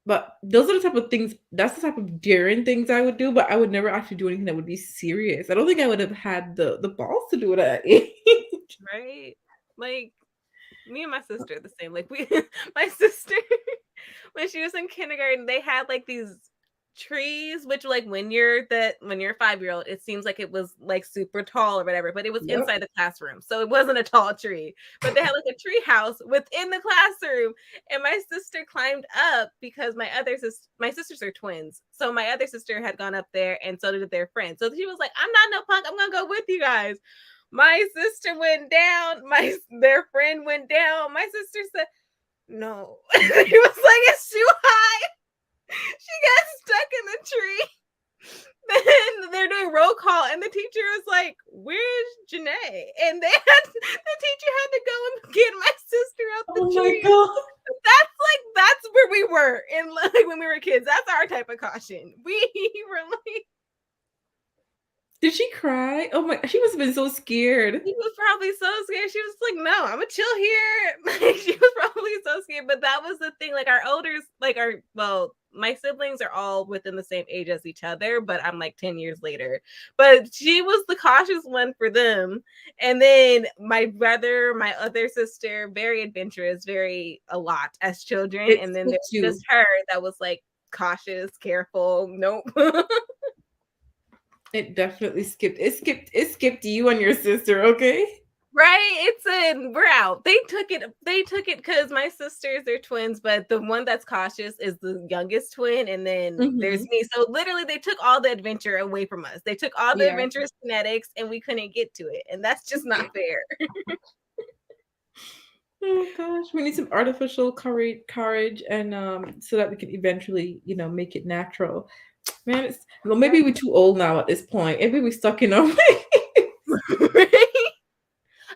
But those are the type of things, that's the type of daring things I would do, but I would never actually do anything that would be serious. I don't think I would have had the balls to do it at that age. Right? Like, me and my sister are the same. Like we my sister when she was in kindergarten, they had like these trees, which like when you're a 5-year-old, it seems like it was like super tall or whatever, but it was Yep. inside the classroom. So it wasn't a tall tree. But they had like a tree house within the classroom. And my sister climbed up because my sisters are twins. So my other sister had gone up there and so did their friend. So she was like, I'm not no punk, I'm gonna go with you guys. My sister went down, my their friend went down. My sister said, "No." He was like, "It's too high." She got stuck in the tree. Then they're doing roll call, and the teacher was like, "Where's Janae?" And the teacher had to go and get my sister out the Oh my tree. god. That's where we were in like when we were kids. That's our type of caution. We were like, Did she cry? Oh my, she must have been so scared. she was probably so scared. She was like, "No, I'm gonna chill here." Like she was probably so scared. But that was the thing. Like our elders, like our well, my siblings are all within the same age as each other, but I'm like 10 years later. But she was the cautious one for them. And then my brother, my other sister, very adventurous, very a lot as children. It And then skipped there's just you. her that was like cautious, careful. Nope. It definitely skipped. It skipped you and your sister, okay? Right? It's in we're out. They took it because my sisters are twins, but the one that's cautious is the youngest twin, and then there's Mhm. me. So literally they took all the adventure away from us. They took all the Yeah. adventurous genetics and we couldn't get to it. And that's just not fair. Oh gosh, we need some artificial courage, and so that we can eventually, make it natural. Man, well, maybe we're too old now at this point. Maybe we're stuck in our way. Right?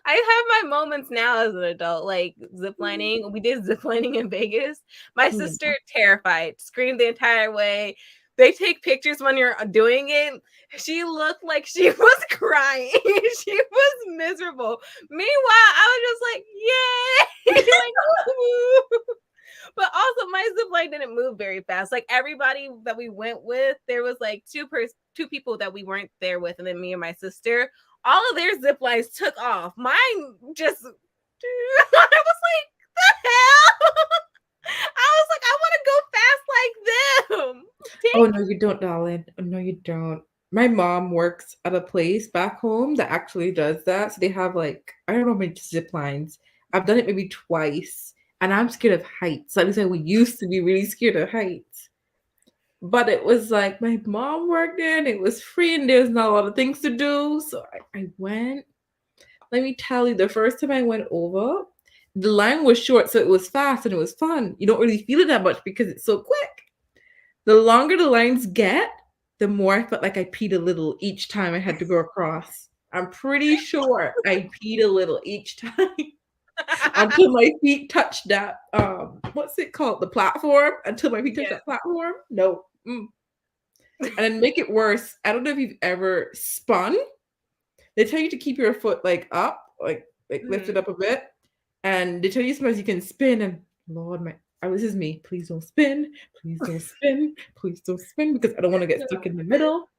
I have my moments now as an adult, like ziplining. We did ziplining in Vegas. My Yeah. sister terrified, screamed the entire way. They take pictures when you're doing it. She looked like she was crying. She was miserable. Meanwhile, I was just like, "Yay!" Like, woo. But also, my zipline didn't move very fast. Like everybody that we went with, there was like two people that we weren't there with, and then me and my sister all of their zip lines took off. Mine just I was like, the hell? I was like, I want to go fast like them. Oh Take no, you don't, darling. Oh, no, you don't. My mom works at a place back home that actually does that. So they have like, I don't know how many zip lines. I've done it maybe twice, and I'm scared of heights. Like I said, we used to be really scared of heights. But it was like my mom worked there and it was free and there's not a lot of things to do. So I went. Let me tell you, the first time I went over, the line was short, so it was fast and it was fun. You don't really feel it that much because it's so quick. The longer the lines get, the more I felt like I peed a little each time I had to go across. I'm pretty sure I peed a little each time. until my feet touch that what's it called? The platform. Until my feet touch Yes. that platform. No. Mm. And then make it worse. I don't know if you've ever spun. They tell you to keep your foot like up, like lift it Mhm. up a bit. And they tell you sometimes you can spin and Lord my oh, this is me. Please don't spin. Please don't spin. Please don't spin because I don't want to get stuck in the middle.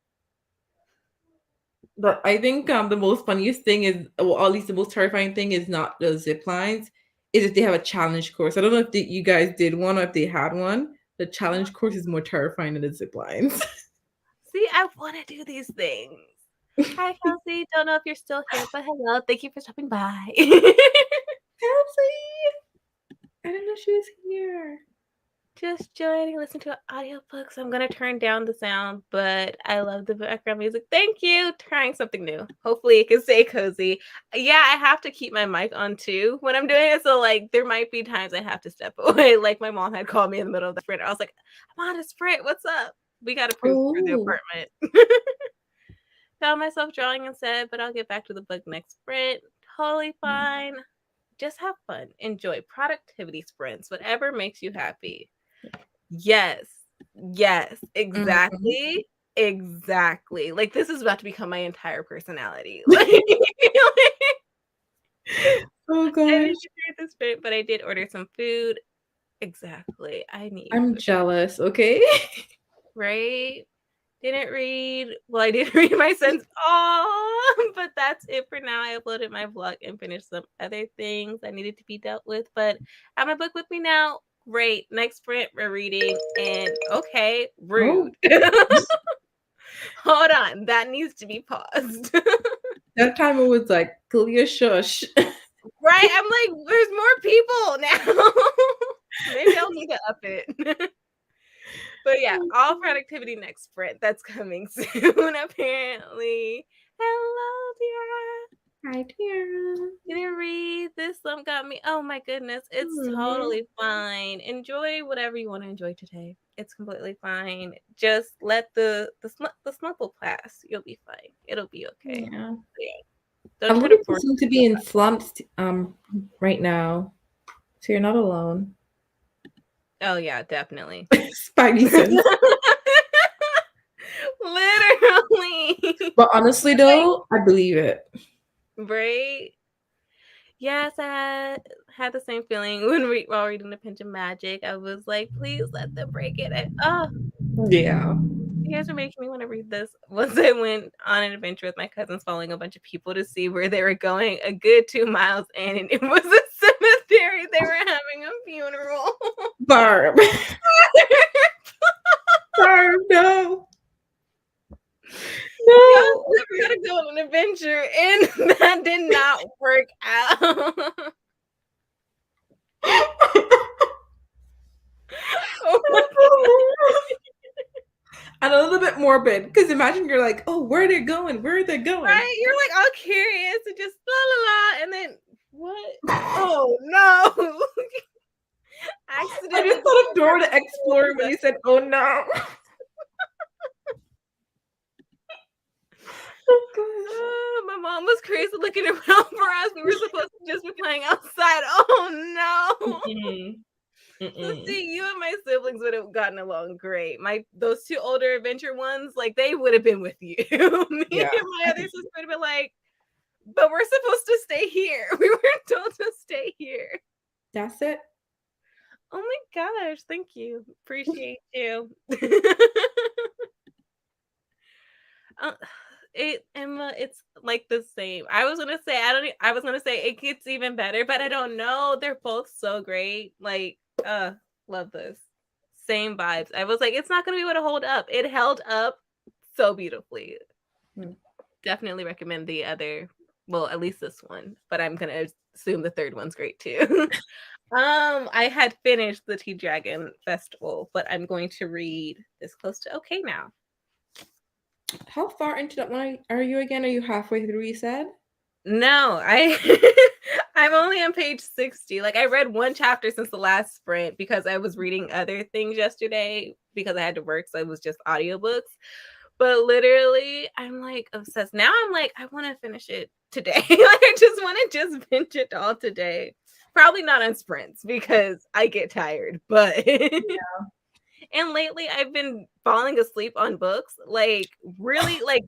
But I think the most funniest thing is, well, at least the most terrifying thing is not the zip lines, is if they have a challenge course. I don't know if you guys did one or if they had one. The challenge course is more terrifying than the zip lines. See, I want to do these things. Hi, Kelsey. Don't know if you're still here, but hello. Thank you for stopping by. Kelsey, I didn't know she was here. Just joining, listen to an audiobook. So I'm going to turn down the sound, but I love the background music. Thank you. Trying something new. Hopefully it can stay cozy. Yeah, I have to keep my mic on too when I'm doing it. So like there might be times I have to step away. Like my mom had called me in the middle of the sprint. I was like, I'm on a sprint. What's up? We got approved for the Oh. apartment. Found myself drawing instead, but I'll get back to the book next sprint. Totally fine. Just have fun. Enjoy productivity sprints, whatever makes you happy. Yes. Yes. Mhm. Exactly. Exactly. Like this is about to become my entire personality. Like, Oh I didn't gosh. get through this sprint, but I did order some food. Exactly. I need I'm food, jealous, okay? right? Didn't read. Well, I did read my sense. Oh, but that's it for now. I uploaded my vlog and finished some other things that needed to be dealt with. But I have my book with me now. Great. Next sprint, we're reading. And okay, rude. Oh, Hold on. That needs to be paused. that time it was like, Kalia shush. Right? I'm like, there's more people now. Maybe I'll need to up it. But yeah, all productivity next sprint. That's coming soon, apparently. Hello, dear. Hi, dear. Didn't read this. Some got me. Oh my goodness, it's Mhm. totally fine. Enjoy whatever you want to enjoy today. It's completely fine. Just let the snuggle pass. You'll be fine. It'll be okay. Yeah. Yeah. A Don't lot try of to people force seem to be yourself in slumps right now, so you're not alone. out. Oh yeah, definitely. Spidey sense. Literally. But honestly, though, I believe it. Right? Yes, I had the same feeling when while reading The Pinch of Magic. I was like, please let them break it. Oh, Yeah. you guys are making me want to read this. Once I went on an adventure with my cousins, following a bunch of people to see where they were going, a good 2 miles in, and it was a cemetery. They were having a funeral. Barb. Barb, no. Y'all No. never gotta go on an adventure, and that did not work out. Oh my And a little bit morbid, because imagine you're like, oh, where are they going? Where are they going? right? You're like all curious and just la la la, and then what? Oh no! I just Accidentally thought of Dora the purposeful Explorer when you possession. said, oh no. Oh gosh. My mom was crazy looking around for us. We were supposed to just be playing outside. Oh no! Mm-mm. So Mm-mm. see, you and my siblings would have gotten along great. Those two older adventure ones, like they would have been with you. Me Yeah, and my I other think sister would have been like, but we're supposed to stay here. We were told to stay here. that's it. Oh my gosh, thank you. Appreciate you. uh, Emma, it's like the same. I was gonna say it gets even better, but I don't know. They're both so great. Like, love this. Same vibes. I was like, it's not gonna be able to hold up. It held up so beautifully. Hmm. Definitely recommend the other, well, at least this one, but I'm gonna assume the third one's great too. I had finished the Tea Dragon Festival, but I'm going to read This Close to Okay now. How far into that one are you again? Are you halfway through, you said? No, I'm only on page 60. Like I read one chapter since the last sprint because I was reading other things yesterday because I had to work, so it was just audiobooks. But literally, I'm like obsessed. Now I'm like, I want to finish it today. Like I just want to just binge it all today. Probably not on sprints because I get tired, but and lately I've been falling asleep on books, like really like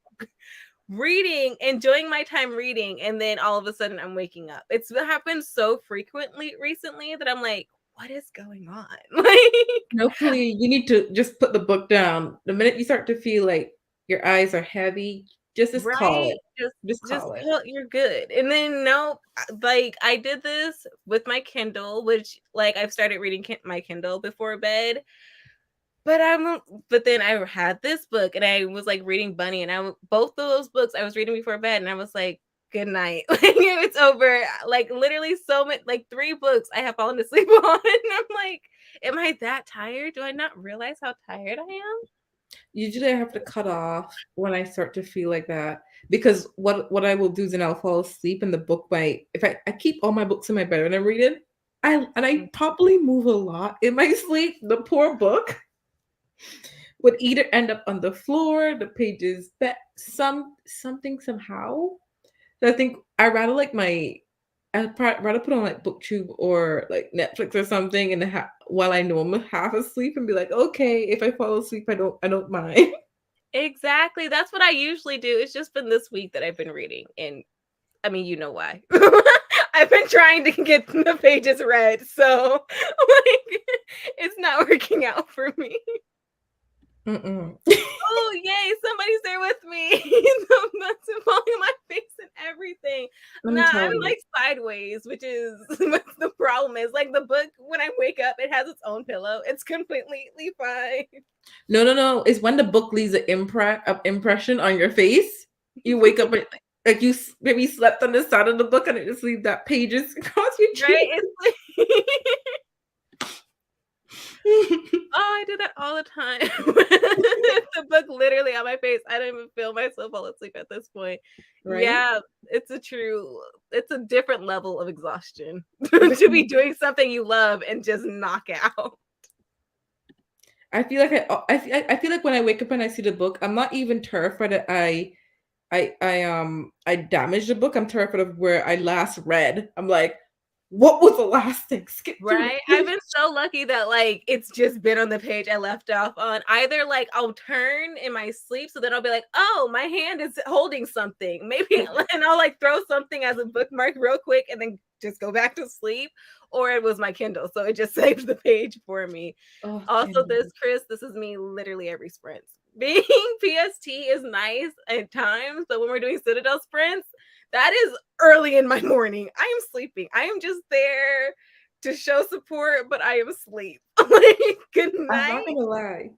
reading, enjoying my time reading, and then all of a sudden I'm waking up. It's happened so frequently recently that I'm like, what is going on? Like, Hopefully, you need to just put the book down. The minute you start to feel like your eyes are heavy, just call right? it. Just Just call it. you're good. And then no, like I did this with my Kindle, which like I've started reading my Kindle before bed. But but then I had this book and I was like reading Bunny and both of those books I was reading before bed and I was like, good night. Like it's over. Like literally so many like 3 books I have fallen asleep on. And I'm like, am I that tired? Do I not realize how tired I am? Usually, I have to cut off when I start to feel like that because what I will do is then I'll fall asleep and the book might if I keep all my books in my bed when I'm reading, I probably move a lot in my sleep. The poor book would either end up on the floor, the pages that something somehow. So I think I rather like my I'd rather put on like BookTube or like Netflix or something, and while I know I'm half asleep, and be like, okay, if I fall asleep, I don't mind. Exactly. That's what I usually do. It's just been this week that I've been reading. And I mean, you know why. I've been trying to get the pages read. So like it's not working out for me. Mm-mm. Oh, yay, somebody's there with me. The nuts are falling on my face and everything. Let Nah, me I'm tell you. like sideways, which is what the problem is. Like the book, when I wake up, it has its own pillow. It's completely fine. No, no, no. It's when the book leaves an impression on your face. You wake up and like maybe slept on the side of the book and it just leaves that pages across your Right? cheek. It's like oh, I do that all the time. The book literally on my face. I don't even feel myself fall asleep at this point. Right? Yeah, it's a different level of exhaustion to be doing something you love and just knock out. I feel like I feel like when I wake up and I see the book, I'm not even terrified that I damaged the book. I'm terrified of where I last read. I'm like, what was the last thing? Skip through the Right? I've page. been so lucky that, like, it's just been on the page I left off on. Either, like, I'll turn in my sleep, so then I'll be like, "Oh, my hand is holding something." Maybe and I'll, like, throw something as a bookmark real quick and then just go back to sleep, or it was my Kindle, so it just saves the page for me. Oh, Also, Kindle. this is me literally every sprint. Being PST is nice at times, but when we're doing Citadel sprints, that is early in my morning. I am sleeping. I am just there to show support, but I am asleep. Like, good I'm not night. gonna lie.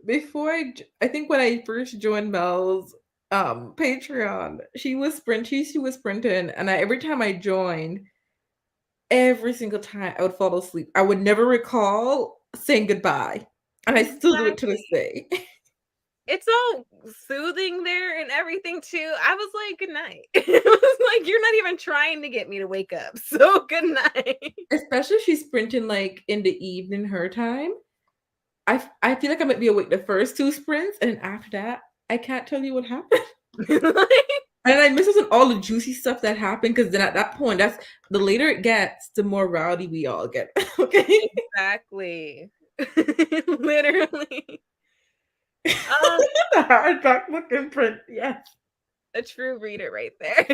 Before I think when I first joined Mel's Patreon, she was sprinting, and every time I joined, every single time I would fall asleep. I would never recall saying goodbye, and I still do it to this Exactly. day. It's so soothing there and everything too. I was like, good night. It was like, you're not even trying to get me to wake up. So good night. Especially if she's sprinting like in the evening her time. I feel like I might be awake the first 2 sprints, and then after that, I can't tell you what happened. Like, And I miss out on all the juicy stuff that happened because then at that point, that's the later it gets, the more rowdy we all get. Okay. exactly. Literally. Uh, The hardback book in print. Yes. a true reader right there.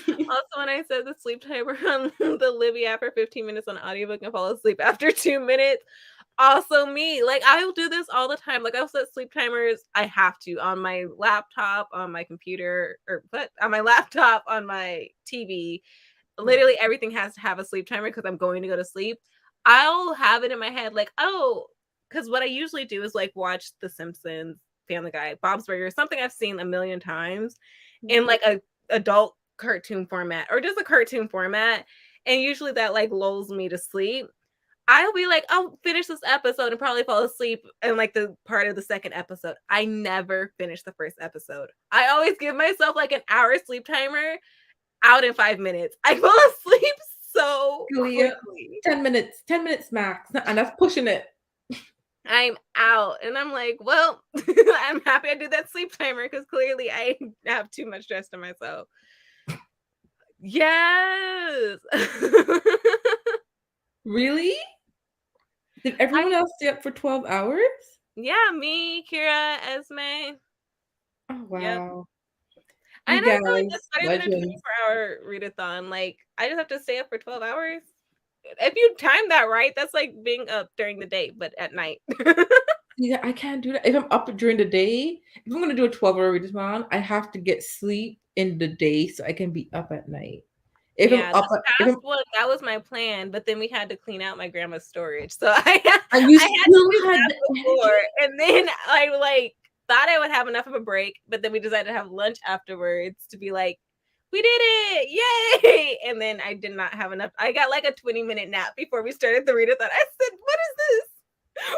Also, when I said the sleep timer on the Libby app for 15 minutes on audiobook and fall asleep after 2 minutes, also me. Like I will do this all the time. Like I'll set sleep timers. I have to on my laptop, on my computer, or but on my laptop, on my TV. Yeah. Literally everything has to have a sleep timer because I'm going to go to sleep. I'll have it in my head like, oh, because what I usually do is like watch The Simpsons, Family Guy, Bob's Burgers, something I've seen a million times in like a adult cartoon format or just a cartoon format. And usually that like lulls me to sleep. I'll be like, I'll finish this episode and probably fall asleep in like the part of the second episode. I never finish the first episode. I always give myself like an hour sleep timer out in 5 minutes. I fall asleep so Julia, quickly. 10 minutes max. And that's pushing it. I'm out. And I'm like, well, I'm happy I did that sleep timer because clearly I have too much stress to myself. Yes. Really? Did everyone else stay up for 12 hours? Yeah, me, Kira, Esme. Oh, Yep. wow. You And I feel like guys, that's not even a legends. 24-hour readathon. Like, I just have to stay up for 12 hours. If you time that right, that's like being up during the day, but at night. Yeah, I can't do that. If I'm up during the day, if I'm gonna do a 12-hour readathon, I have to get sleep in the day so I can be up at night. If I'm Yeah, up this at, if past I'm one, that was my plan, but then we had to clean out my grandma's storage. So and you I had to still do had that the energy. before. And then I like thought I would have enough of a break, but then we decided to have lunch afterwards to be like, we did it, yay! And then I did not have enough. I got like a 20-minute nap before we started the readathon. I said, what is this?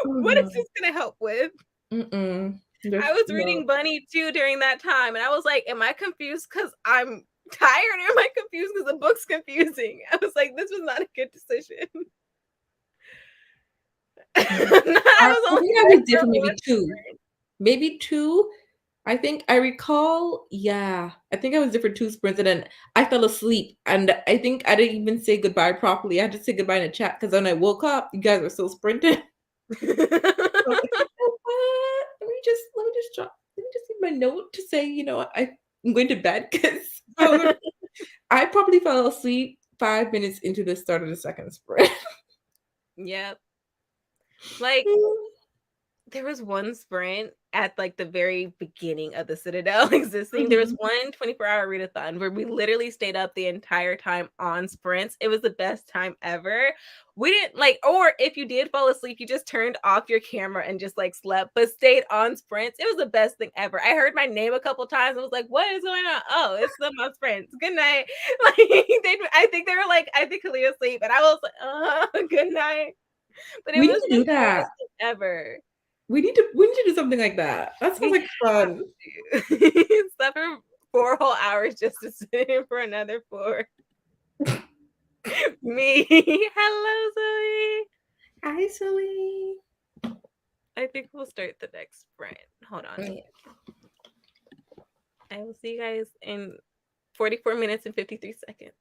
Oh What is no. this gonna help with? Mm-mm. I was No. reading Bunny too during that time, and I was like, am I confused because I'm tired, or am I confused because the book's confusing? I was like, this was not a good decision. I was I only think I there was for different, maybe one two. Maybe two. I think I recall, yeah. I think I was different two sprints and then I fell asleep. And I think I didn't even say goodbye properly. I had to say goodbye in a chat because when I woke up, you guys were still sprinting. I was like, you know what? Let me just leave my note to say, I'm going to bed because I probably fell asleep 5 minutes into the start of the second sprint. Yep. Like there was one sprint at like the very beginning of the Citadel existing. There was Mhm. one 24-hour readathon where we literally stayed up the entire time on sprints. It was the best time ever. We didn't like, or if you did fall asleep, you just turned off your camera and just like slept, but stayed on sprints. It was the best thing ever. I heard my name a couple times and was like, what is going on? Oh, it's them on sprints. Good night. Like I think they were like, I think Kalia asleep. And I was like, good night. But it We need was to the do that. greatest thing ever. We need to do something like that. That sounds We like have fun. to. Slept for 4 whole hours just to sit in for another 4. Me. Hello, Zoe. Hi, Zoe. I think we'll start the next sprint. Hold on. Mm. I will see you guys in 44 minutes and 53 seconds.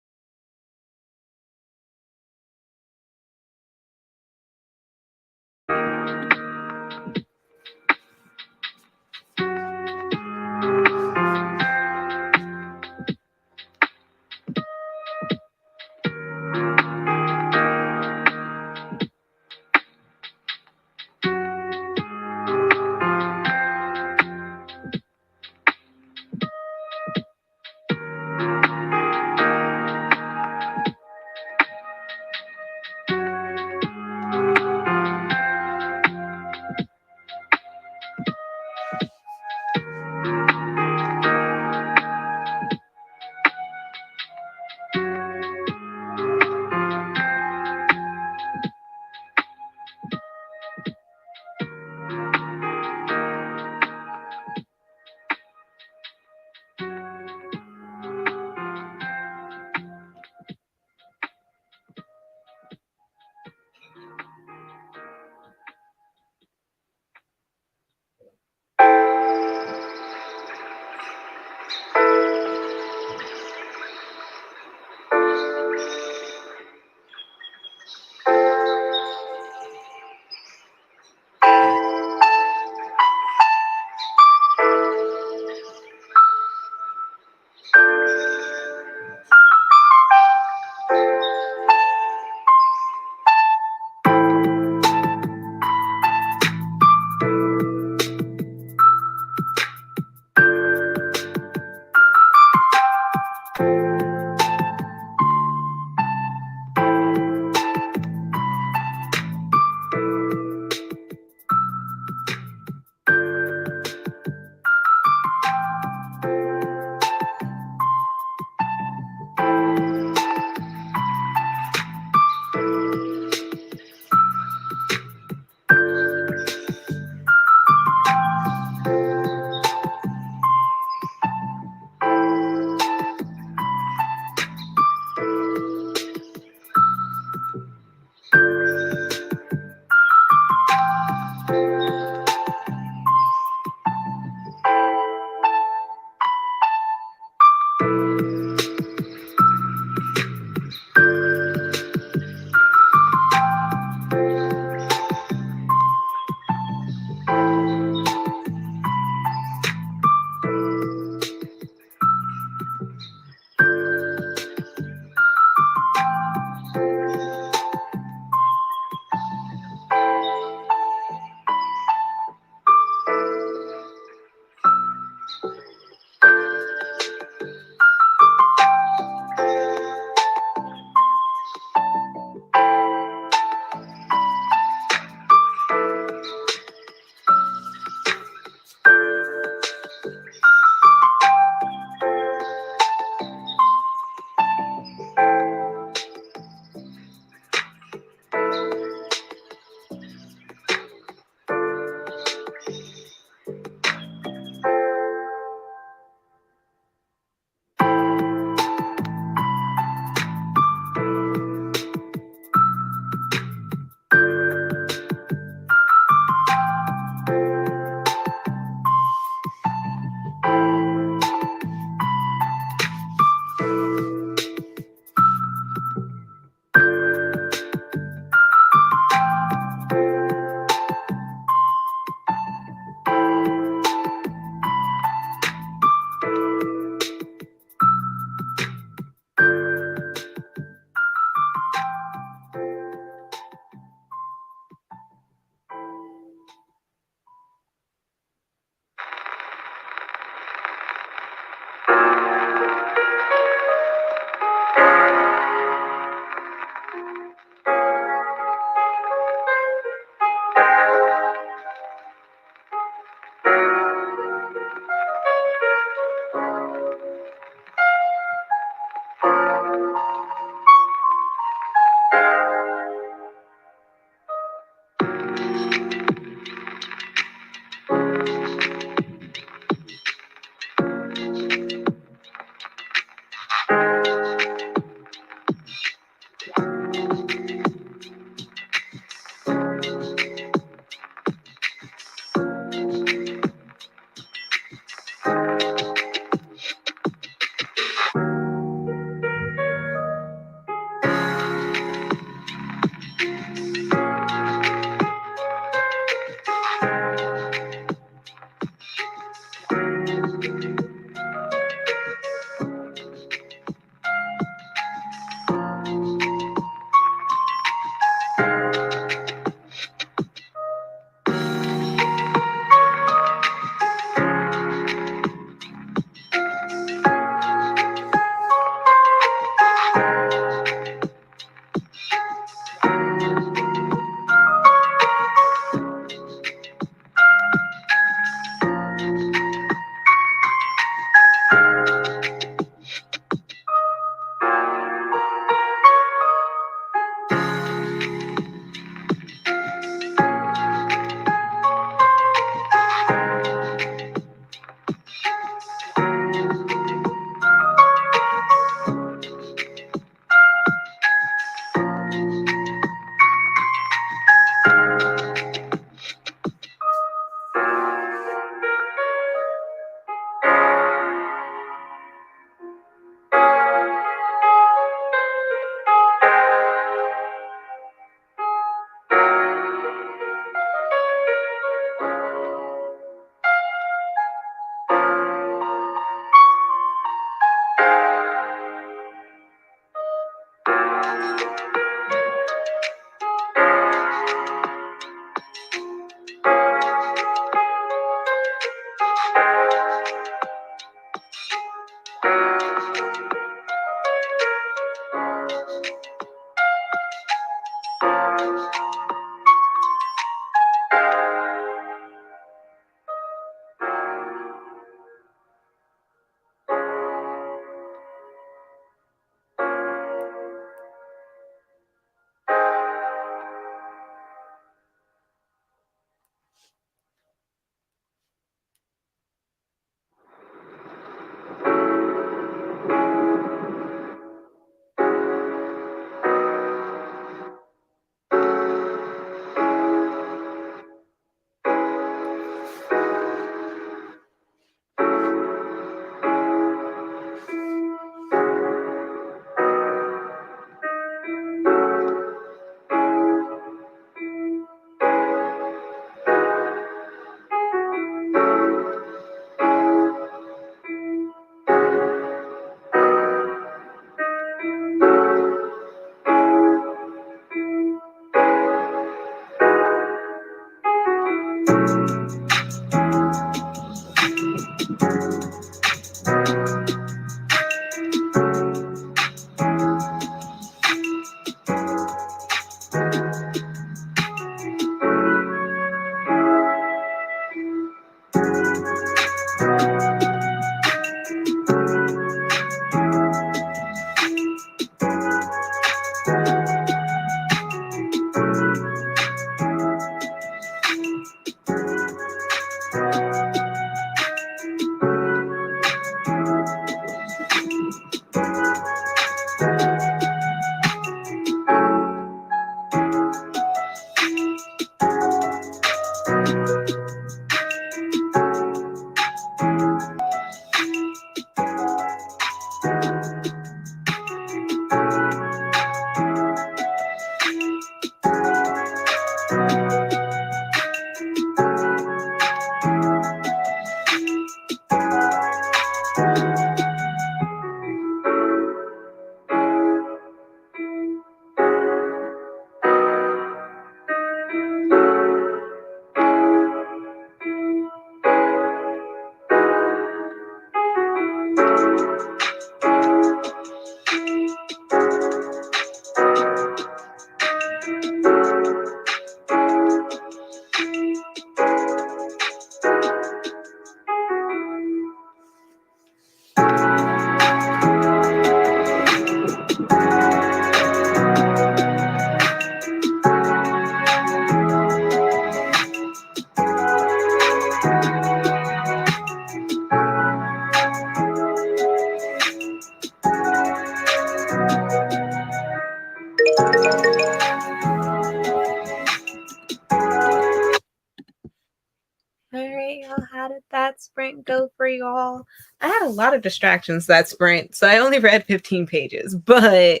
how did that sprint go for y'all? I had a lot of distractions that sprint, so I only read 15 pages, but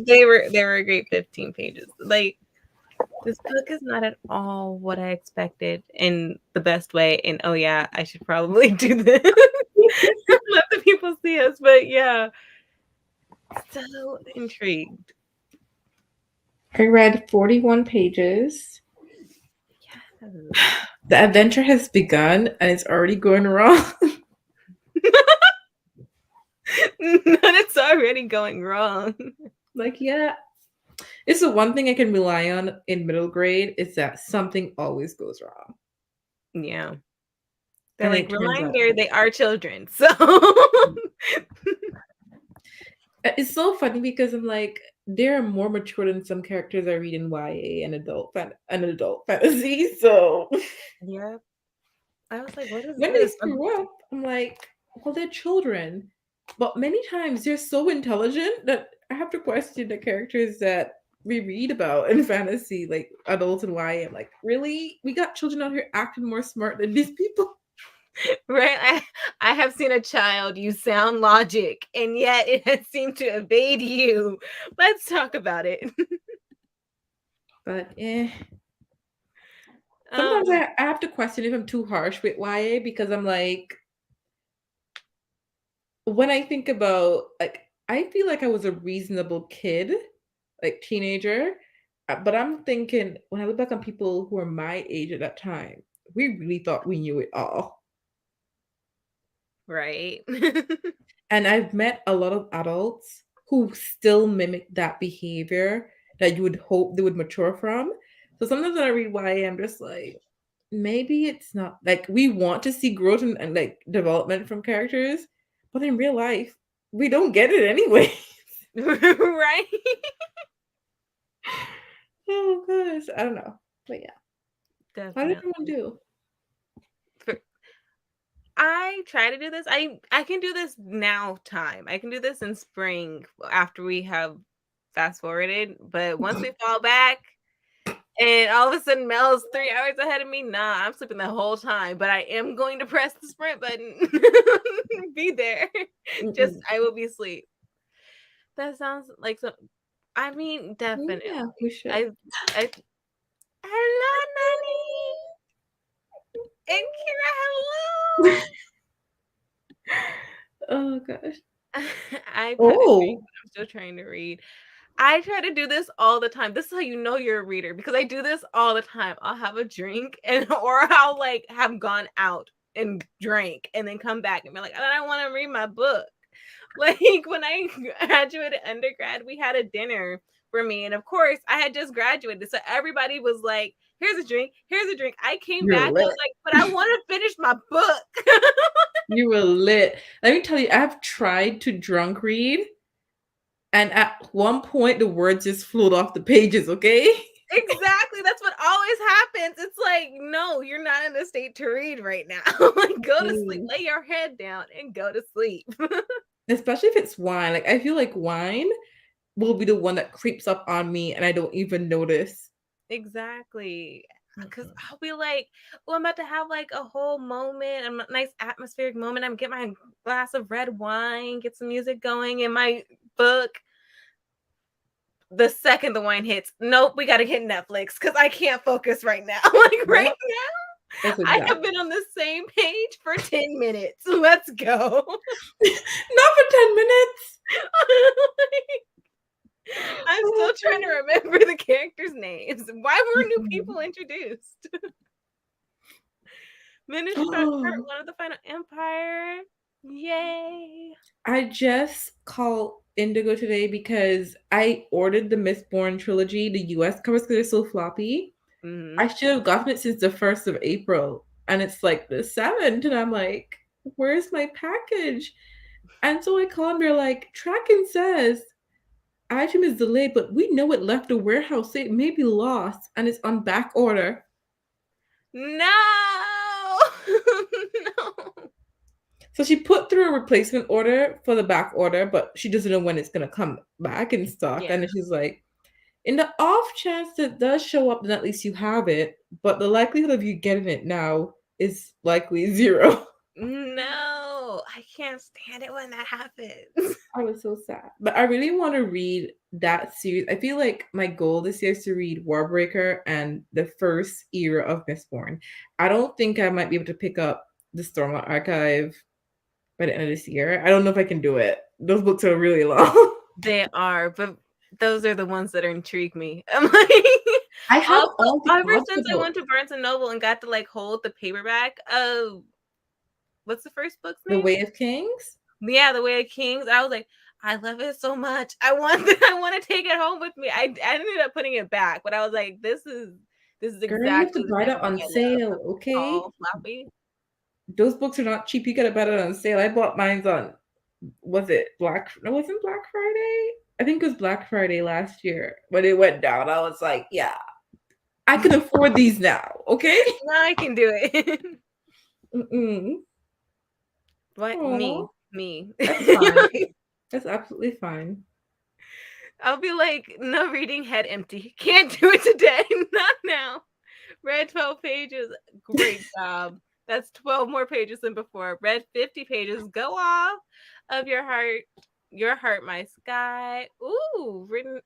they were a great 15 pages. Like, this book is not at all what I expected in the best way. And oh yeah, I should probably do this. Let the people see us, but yeah, so intrigued. I read 41 pages. Yes. The adventure has begun and it's already going wrong. It's already going wrong. Like, yeah. It's the one thing I can rely on in middle grade is that something always goes wrong. Yeah. They're And like, it turns out reminder, they are children. So it's so funny because I'm like, they're more mature than some characters I read in YA and adult fantasy. So yeah. I was like, what is when they this? screw up, I'm like, well, they're children. But many times they're so intelligent that I have to question the characters that we read about in fantasy, like adults and YA. I'm like, really? We got children out here acting more smart than these people. Right? I have seen a child use sound logic, and yet it has seemed to evade you. Let's talk about it. But eh. Sometimes Um, I have to question if I'm too harsh with YA because I'm like, when I think about like I feel like I was a reasonable kid, like teenager, but I'm thinking when I look back on people who are my age at that time, we really thought we knew it all. right. And I've met a lot of adults who still mimic that behavior that you would hope they would mature from. So sometimes when I read YA, I'm just like, maybe it's not like we want to see growth and like development from characters, but in real life, we don't get it anyway. Right? Oh gosh, I don't know. But yeah. How did everyone Definitely. do? I try to do this. I can do this now time. I can do this in spring after we have fast forwarded, but once we fall back and all of a sudden Mel's 3 hours ahead of me, nah, I'm sleeping the whole time, but I am going to press the sprint button. Be there. Just Mm-mm. I will be asleep. That sounds like so I mean, definitely. Yeah, we should. I hello, Nani. And Kira, hello. Oh gosh. I've had a drink, Oh. but I'm still trying to read. I try to do this all the time. This is how you know you're a reader because I do this all the time. I'll have a drink and or I'll like have gone out and drank and then come back and be like, I don't want to read my book. Like when I graduated undergrad, we had a dinner for me. And of course, I had just graduated. So everybody was like, here's a drink, here's a drink. I came You're back, I was lit. like, but I want to finish my book. You were lit. Let me tell you, I've tried to drunk read, and at one point the words just float off the pages, okay? Exactly. That's what always happens. It's like, no, you're not in a state to read right now. Like, go to sleep. Mm. Lay your head down and go to sleep. Especially if it's wine. Like I feel like wine will be the one that creeps up on me and I don't even notice. Exactly. Because Mm-mm. I'll be like, oh, I'm about to have like a whole moment, a nice atmospheric moment. I'm get my glass of red wine, get some music going in my book. The second the wine hits, nope, we got to hit Netflix because I can't focus right now. Like right Yep, that's I have exactly. been on the same page for 10 minutes. Let's go. Not for 10 minutes. I'm Oh, still trying to remember the characters' names. Why were new people introduced? Finished part God. one of the Final Empire. Yay. I just called Indigo today because I ordered the Mistborn trilogy, the US covers because they're so floppy. I Hmm. should have gotten it since the 1st of April. And it's like the 7th. And I'm like, where's my package? And so I call and they're like, tracking says item is delayed, but we know it left the warehouse. So it may be lost and it's on back order. No. No. So she put through a replacement order for the back order, but she doesn't know when it's gonna come back in stock. Yeah. And then she's like, in the off chance that it does show up, then at least you have it. But the likelihood of you getting it now is likely 0. No, I can't stand it when that happens. I was so sad. But I really want to read that series. I feel like my goal this year is to read Warbreaker and the first era of Mistborn. I don't think I might be able to pick up the Stormlight Archive by the end of this year. I don't know if I can do it. Those books are really long. They are, but those are the ones that intrigue me. I'm like, I have also, all the ever other since I went books. to Barnes and Noble and got to like hold the paperback of what's the first book's The name? Way of Kings. Yeah, The Way of Kings. I was like, I love it so much. I want I want to take it home with me. I ended up putting it back, but I was like, this is Girl, you have to exactly the buy type that of book on I love. sale, okay? Tall, floppy. Those books are not cheap. You gotta buy it on sale. I bought mine on, was it Black? No, it wasn't Black Friday. I think it was Black Friday last year when it went down. I was like, yeah, I can afford these now, okay? Now I can do it. Mm-mm. What Aw, me. that's fine. That's absolutely fine. I'll be like, no reading, head empty. Can't do it today. Not now. Read 12 pages. Great job. That's 12 more pages than before. Read 50 pages. Go off of your heart. Your heart, my sky. Ooh, written.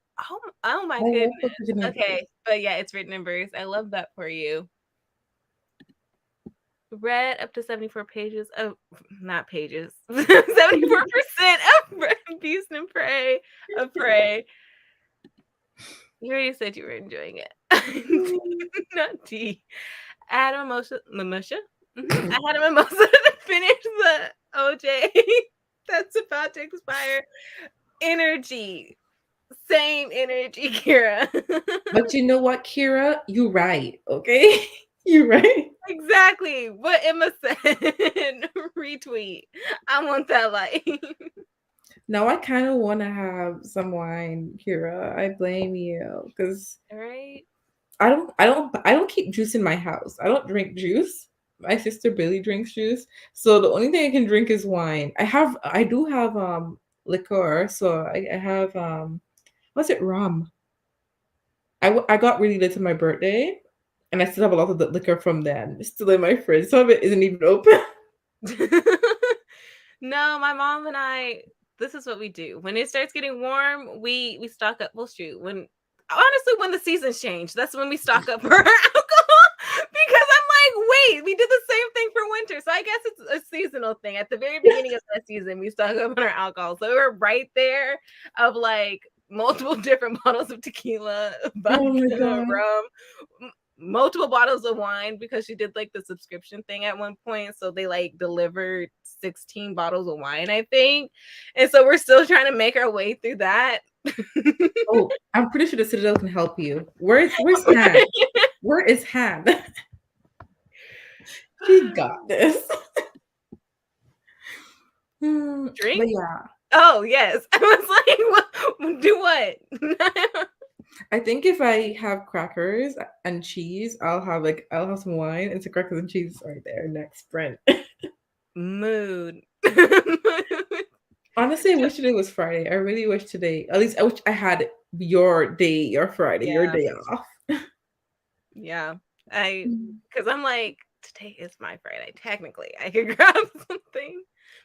Oh my I goodness. love books written in verse. Okay, but yeah, it's written in verse. I love that for you. Read up to 74 pages of not pages. 74% of Beast and Prey of Prey. You already said you were enjoying it. Not tea. I had a mimosa. I had a mimosa to finish the OJ that's about to expire. Energy. Same energy, Kira. But you know what, Kira? You're right, okay? You're right. Exactly what Emma said. Retweet. I want that life. Now I kind of want to have some wine, Kira. I blame you because Right? I don't keep juice in my house. I don't drink juice. My sister Billy drinks juice, so the only thing I can drink is wine. I do have liquor, so I have what's it, rum. I got really lit on my birthday, and I still have a lot of the liquor from then. It's still in my fridge. Some of it isn't even open. No, my mom and I, this is what we do. When it starts getting warm, we stock up. Well, shoot, when honestly, when the seasons change, that's when we stock up for our alcohol. Because I'm like, wait, we did the same thing for winter. So I guess it's a seasonal thing. At the very beginning of that season, we stock up on our alcohol. So we're right there of like multiple different bottles of tequila, Oh my vodka, god. rum, multiple bottles of wine because she did like the subscription thing at one point. So they like delivered 16 bottles of wine, I think. And so we're still trying to make our way through that. Oh, I'm pretty sure the Citadel can help you. Where's Han? Where is Han? She got this. Drink? But yeah, Oh, yes. I was like, do what? I think if I have crackers and cheese, I'll have some wine and some crackers and cheese right there next sprint. Mood. Honestly, I wish today was Friday. I really wish today. At least I wish I had your Friday, your Yeah. day off. Yeah. Because I'm like, today is my Friday. Technically, I could grab something.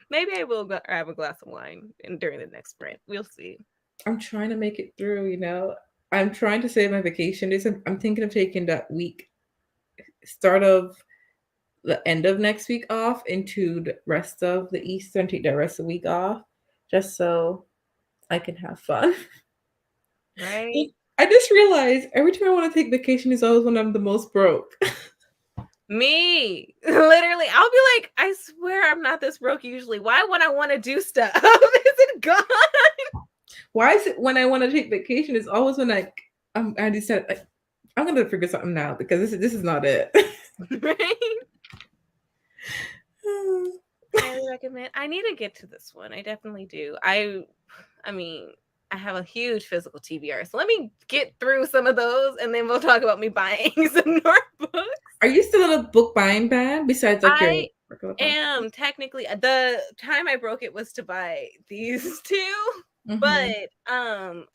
Maybe I will grab a glass of wine during the next sprint. We'll see. I'm trying to make it through, you know. I'm trying to save my vacation days. I'm thinking of taking that week, start of the end of next week off into the rest of the Easter and take the rest of the week off, just so I can have fun. Right? I just realized every time I want to take vacation is always when I'm the most broke. Me. Literally, I'll be like, I swear I'm not this broke usually. Why would I want to do stuff? Is it gone? Why is it when I want to take vacation? It's always when I decided I'm gonna figure something out because this is not it. Right? Highly recommend. I need to get to this one. I definitely do. I mean, I have a huge physical TBR. So let me get through some of those and then we'll talk about me buying some more books. Are you still in a book buying ban besides like your I regular podcast? am technically the time I broke it was to buy these two, Mhm. but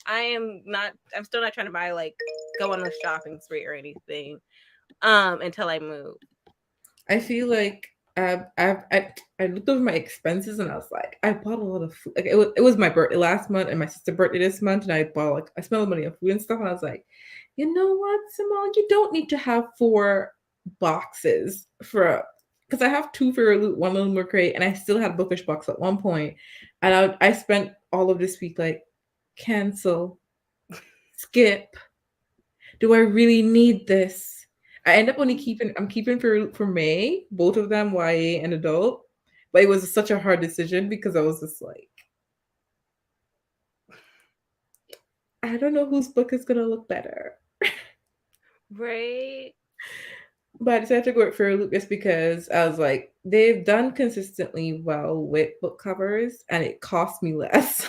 I'm still not trying to buy like go on a shopping spree or anything until I move. I feel like I looked over my expenses and I was like, I bought a lot of food. Like it was my birthday last month and my sister's birthday this month, and I bought like I spent a lot of money on food and stuff, and I was like, you know what, Simone, you don't need to have 4 boxes for because I have 2 for one little more crate, and I still had a bookish box at one point, and I spent all of this week like cancel, skip. Do I really need this? I end up only keeping for May, both of them YA and adult. But it was such a hard decision because I was just like, I don't know whose book is gonna look better. Right. But I decided to go with Fairy Loop just because I was like, they've done consistently well with book covers and it cost me less.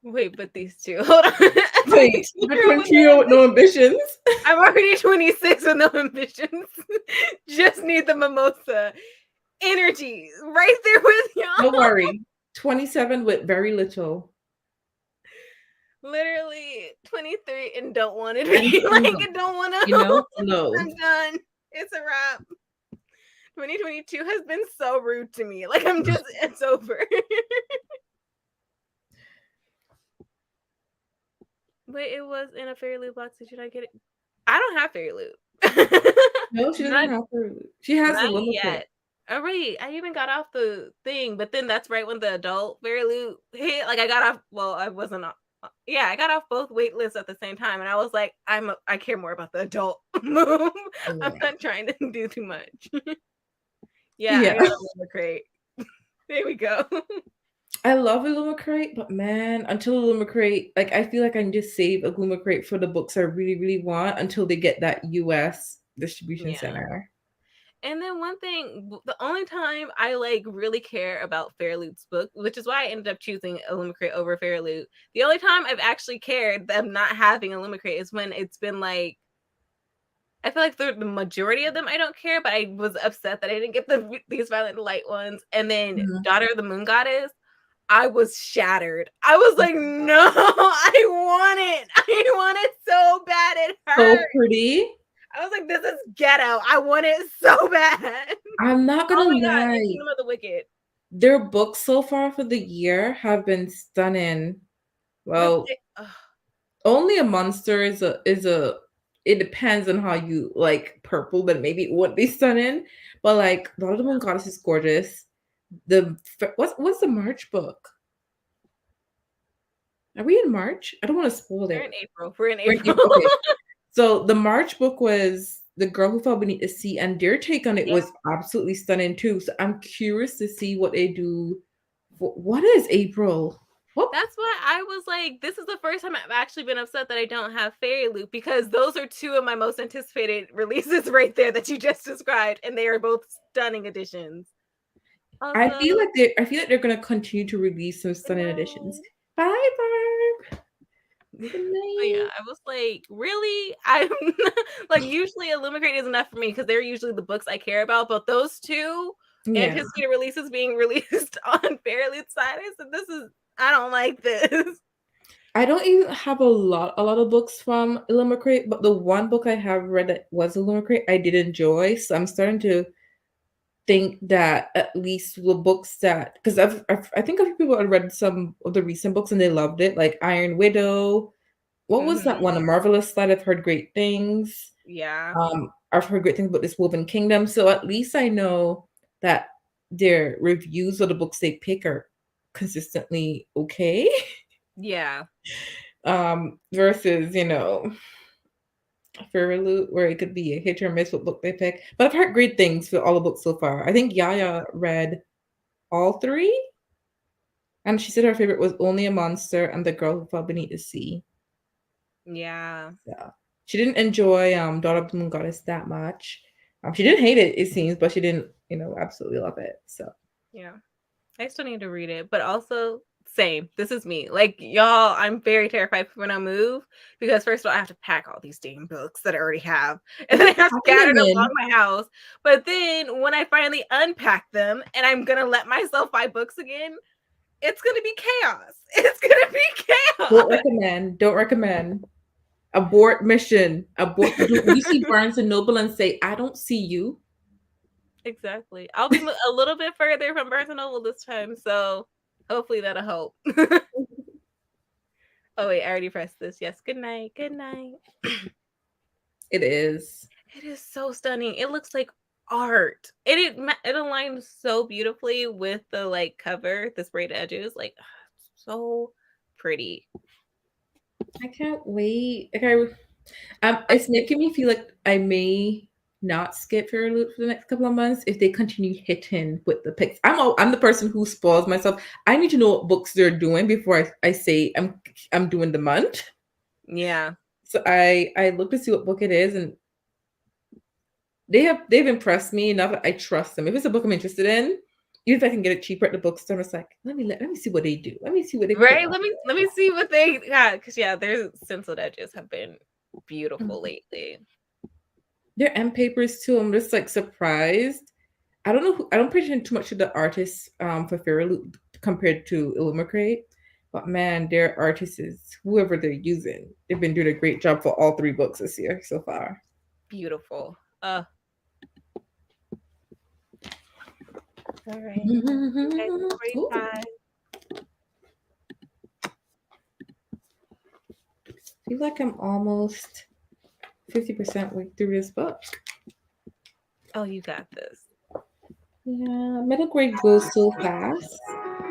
Wait, but these two. Hold on. Wait, the 20-year with no ambitions. I'm already 26 with no ambitions. Just need the mimosa. Energy right there with y'all. Don't worry. 27 with very little. Literally 23 and don't want it. Like, I don't want to. No. I'm done. It's a wrap. 2022 has been so rude to me. Like, it's over. Wait, it was in a Fairy Loot box. Did I get it? I don't have Fairy Loot. No, she doesn't have Fairy Loop. She has a Not little yet. Oh, right. I even got off the thing, but then that's right when the adult Fairy Loot hit. Like, I got off. Well, I wasn't. Yeah, I got off both wait lists at the same time, and I was like, I care more about the adult move. I'm not trying to do too much. Yeah, I got a Luma crate. There we go. I love a Luma crate, but man, until a Luma crate, like I feel like I can just save a Luma crate for the books I really, really want until they get that US distribution center. And then one thing, the only time I like really care about Fairloot's book, which is why I ended up choosing Illumicrate over Fairloot. The only time I've actually cared them not having Illumicrate is when it's been like, I feel like the majority of them I don't care, but I was upset that I didn't get these Violent Light ones. And then Daughter of the Moon Goddess, I was shattered. I was like, no, I want it. I want it so bad. It hurt. So pretty. I was like, this is ghetto. I want it so bad. I'm not gonna lie. God, Kingdom of the Wicked. Their books so far for the year have been stunning. Well, Only a Monster is a it depends on how you like purple, but maybe it would be stunning. But like Daughter of the Moon Goddess is gorgeous. What's the March book? Are we in March? I don't want to spoil it. We're in April. Okay. So the March book was The Girl Who Fell Beneath the Sea, and their take on it was absolutely stunning too. So I'm curious to see what they do. What is April? What? That's why I was like, this is the first time I've actually been upset that I don't have Fairy Loop, because those are two of my most anticipated releases right there that you just described, and they are both stunning editions. Also, I feel like they're gonna continue to release some stunning editions. Bye, Barb. Yeah, I was like, really? I'm like, usually Illumicrate is enough for me because they're usually the books I care about, but those two anticipated releases being released on Fairloot side, I said, I don't like this. I don't even have a lot of books from Illumicrate, but the one book I have read that was Illumicrate I did enjoy, so I'm starting to think that at least the books that, because I think a few people have read some of the recent books and they loved it, like Iron Widow. What was that one? A Marvelous Light. I've heard great things. Yeah. I've heard great things about this Woven Kingdom. So at least I know that their reviews of the books they pick are consistently okay. Yeah. Versus, Fairy Loot, where it could be a hit or miss what book they pick. But I've heard great things for all the books so far. I think Yaya read all 3. And she said her favorite was Only a Monster and The Girl Who Fell Beneath the Sea. Yeah. She didn't enjoy Daughter of the Moon Goddess that much. She didn't hate it seems, but she didn't, absolutely love it. So yeah. I still need to read it, but also same. This is me. Like, y'all, I'm very terrified when I move because first of all, I have to pack all these damn books that I already have, and then I have scattered along my house. But then when I finally unpack them and I'm gonna let myself buy books again, it's gonna be chaos. It's gonna be chaos. Don't recommend. Abort mission. Abort. Do you see Barnes and Noble and say, "I don't see you"? Exactly. I'll be a little bit further from Barnes& and Noble this time, so hopefully that'll help. Oh, wait, I already pressed this. Yes, good night. Good night. It is. It is so stunning. It looks like art. It aligns so beautifully with the, like, cover, the sprayed edges, like, so pretty. I can't wait. It's making me feel like I may not skip Fairy Loot for the next couple of months if they continue hitting with the picks. I'm the person who spoils myself. I need to know what books they're doing before I say I'm doing the month. Yeah. So I look to see what book it is, and they've impressed me enough that I trust them. If it's a book I'm interested in, even if I can get it cheaper at the bookstore, I'm just like, let me see what they do. Let me see what they put Right? out. Let me see what they got, because yeah, their stenciled edges have been beautiful Mhm. lately. Their end papers too. I'm just like surprised. I don't know. I don't pay attention too much to the artists for Fairy Loot compared to Illumicrate, but man, their artists is whoever they're using. They've been doing a great job for all three books this year so far. Beautiful. All right. You guys have a great Ooh, time. I feel like I'm almost 50% way through this book. Oh, you got this. Yeah, middle grade goes so fast. Right?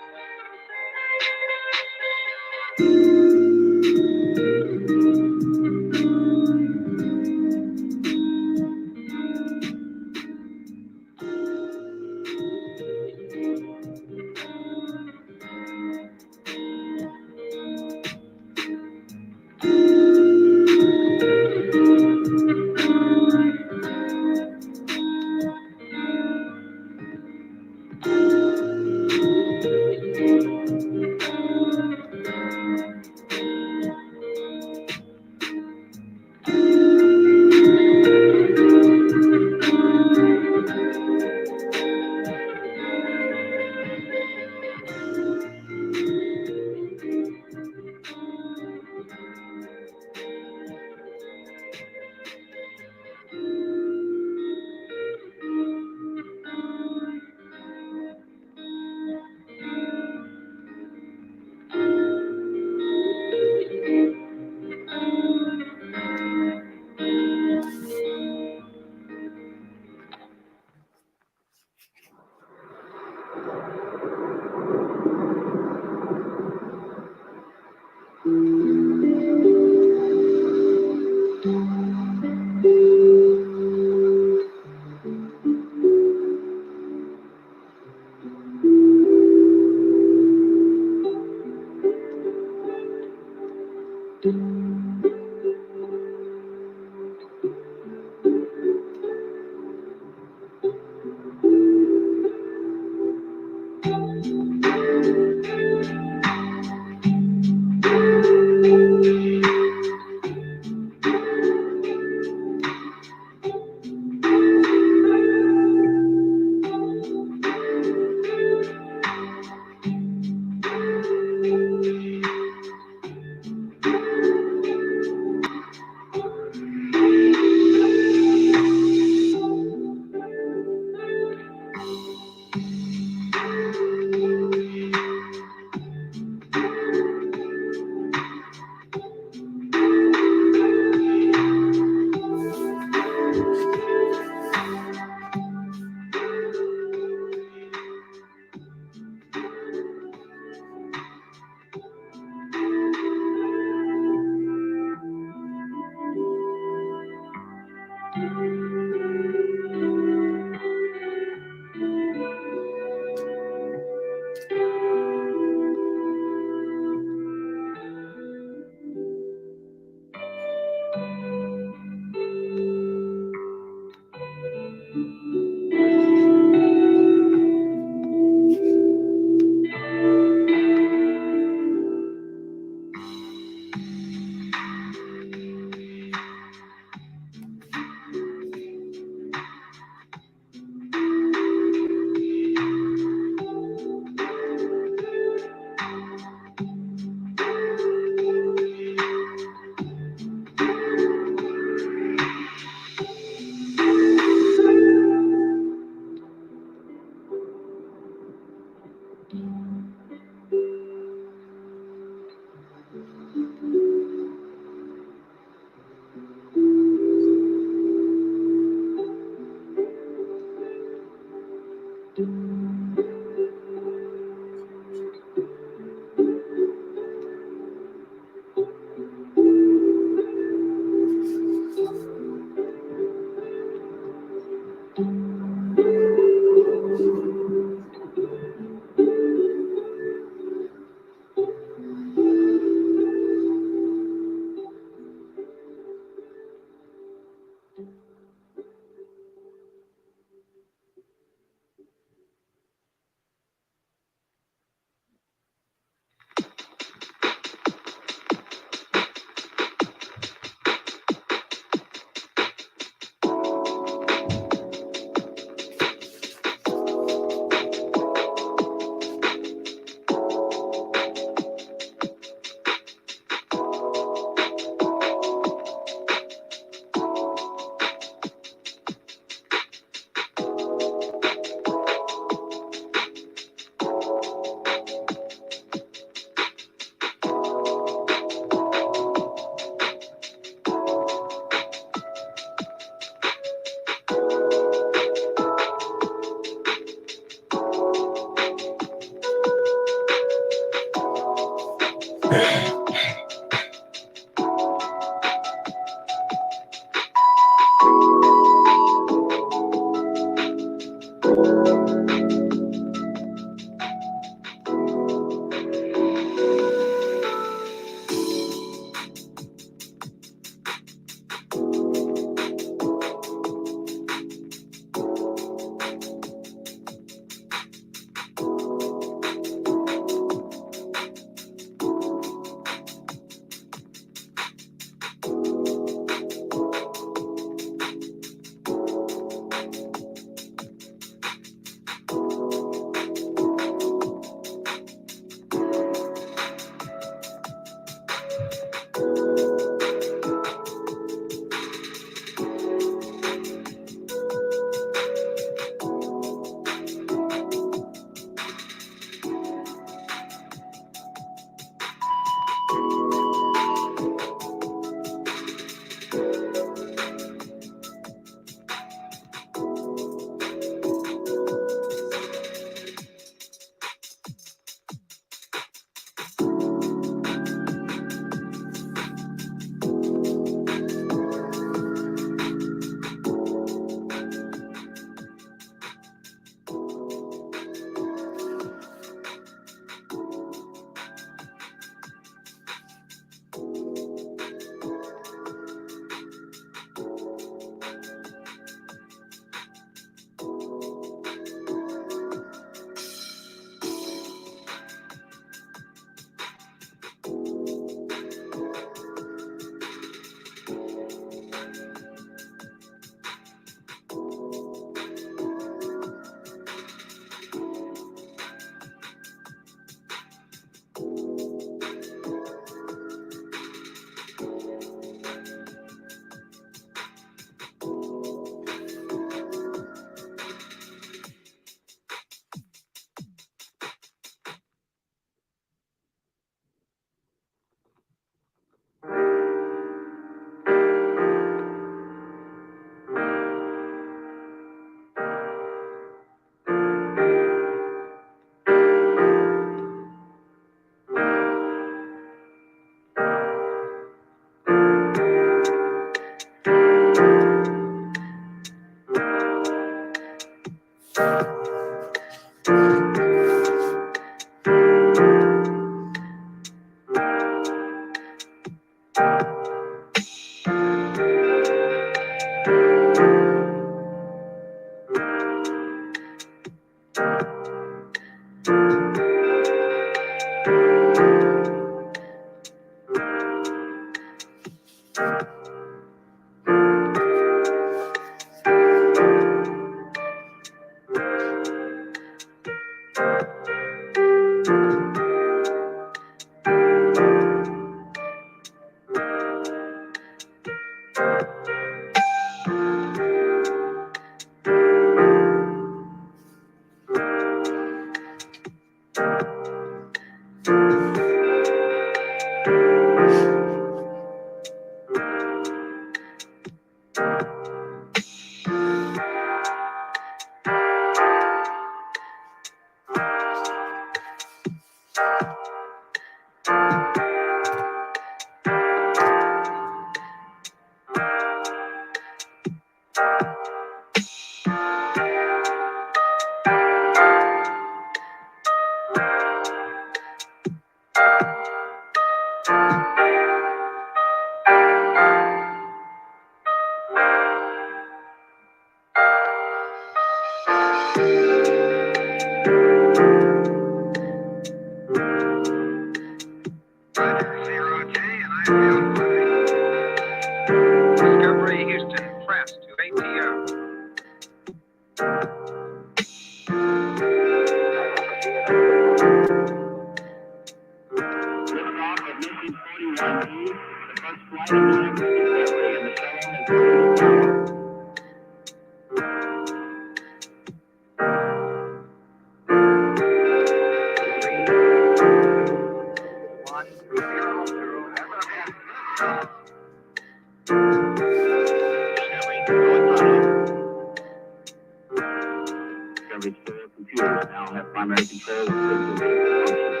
average computers now have primary control of critical functions.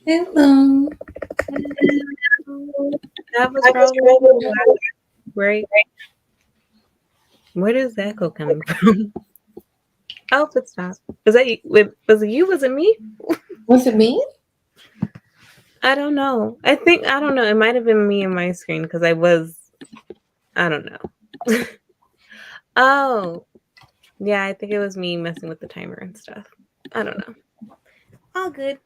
Hello. That was probably the last break. Where does the echo coming from? Oh, but stop. Was that you? Was it you? Was it me? Was it me? I don't know. I don't know. It might have been me in my screen because I was. I don't know. Oh, yeah. I think it was me messing with the timer and stuff. I don't know. All good.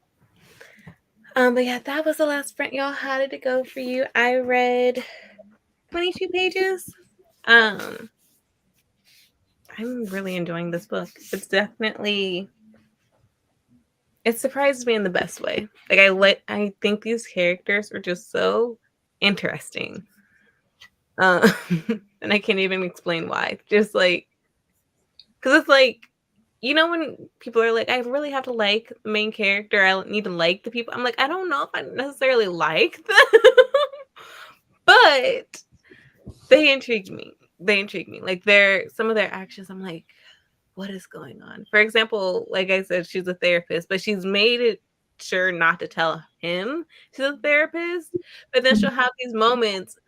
But yeah, that was the last sprint, y'all. How did it go for you? I read 22 pages. Um, I'm really enjoying this book. It's definitely it surprised me in the best way. I think these characters are just so interesting. Uh, and I can't even explain why. Just like cuz it's like when people are like I really have to like the main character, I need to like the people. I'm like I don't know if I necessarily like them. But they intrigue me. They intrigue me. Like some of their actions I'm like what is going on? For example, like I said, she's a therapist, but she's made it sure not to tell him she's a therapist. But then she'll have these moments,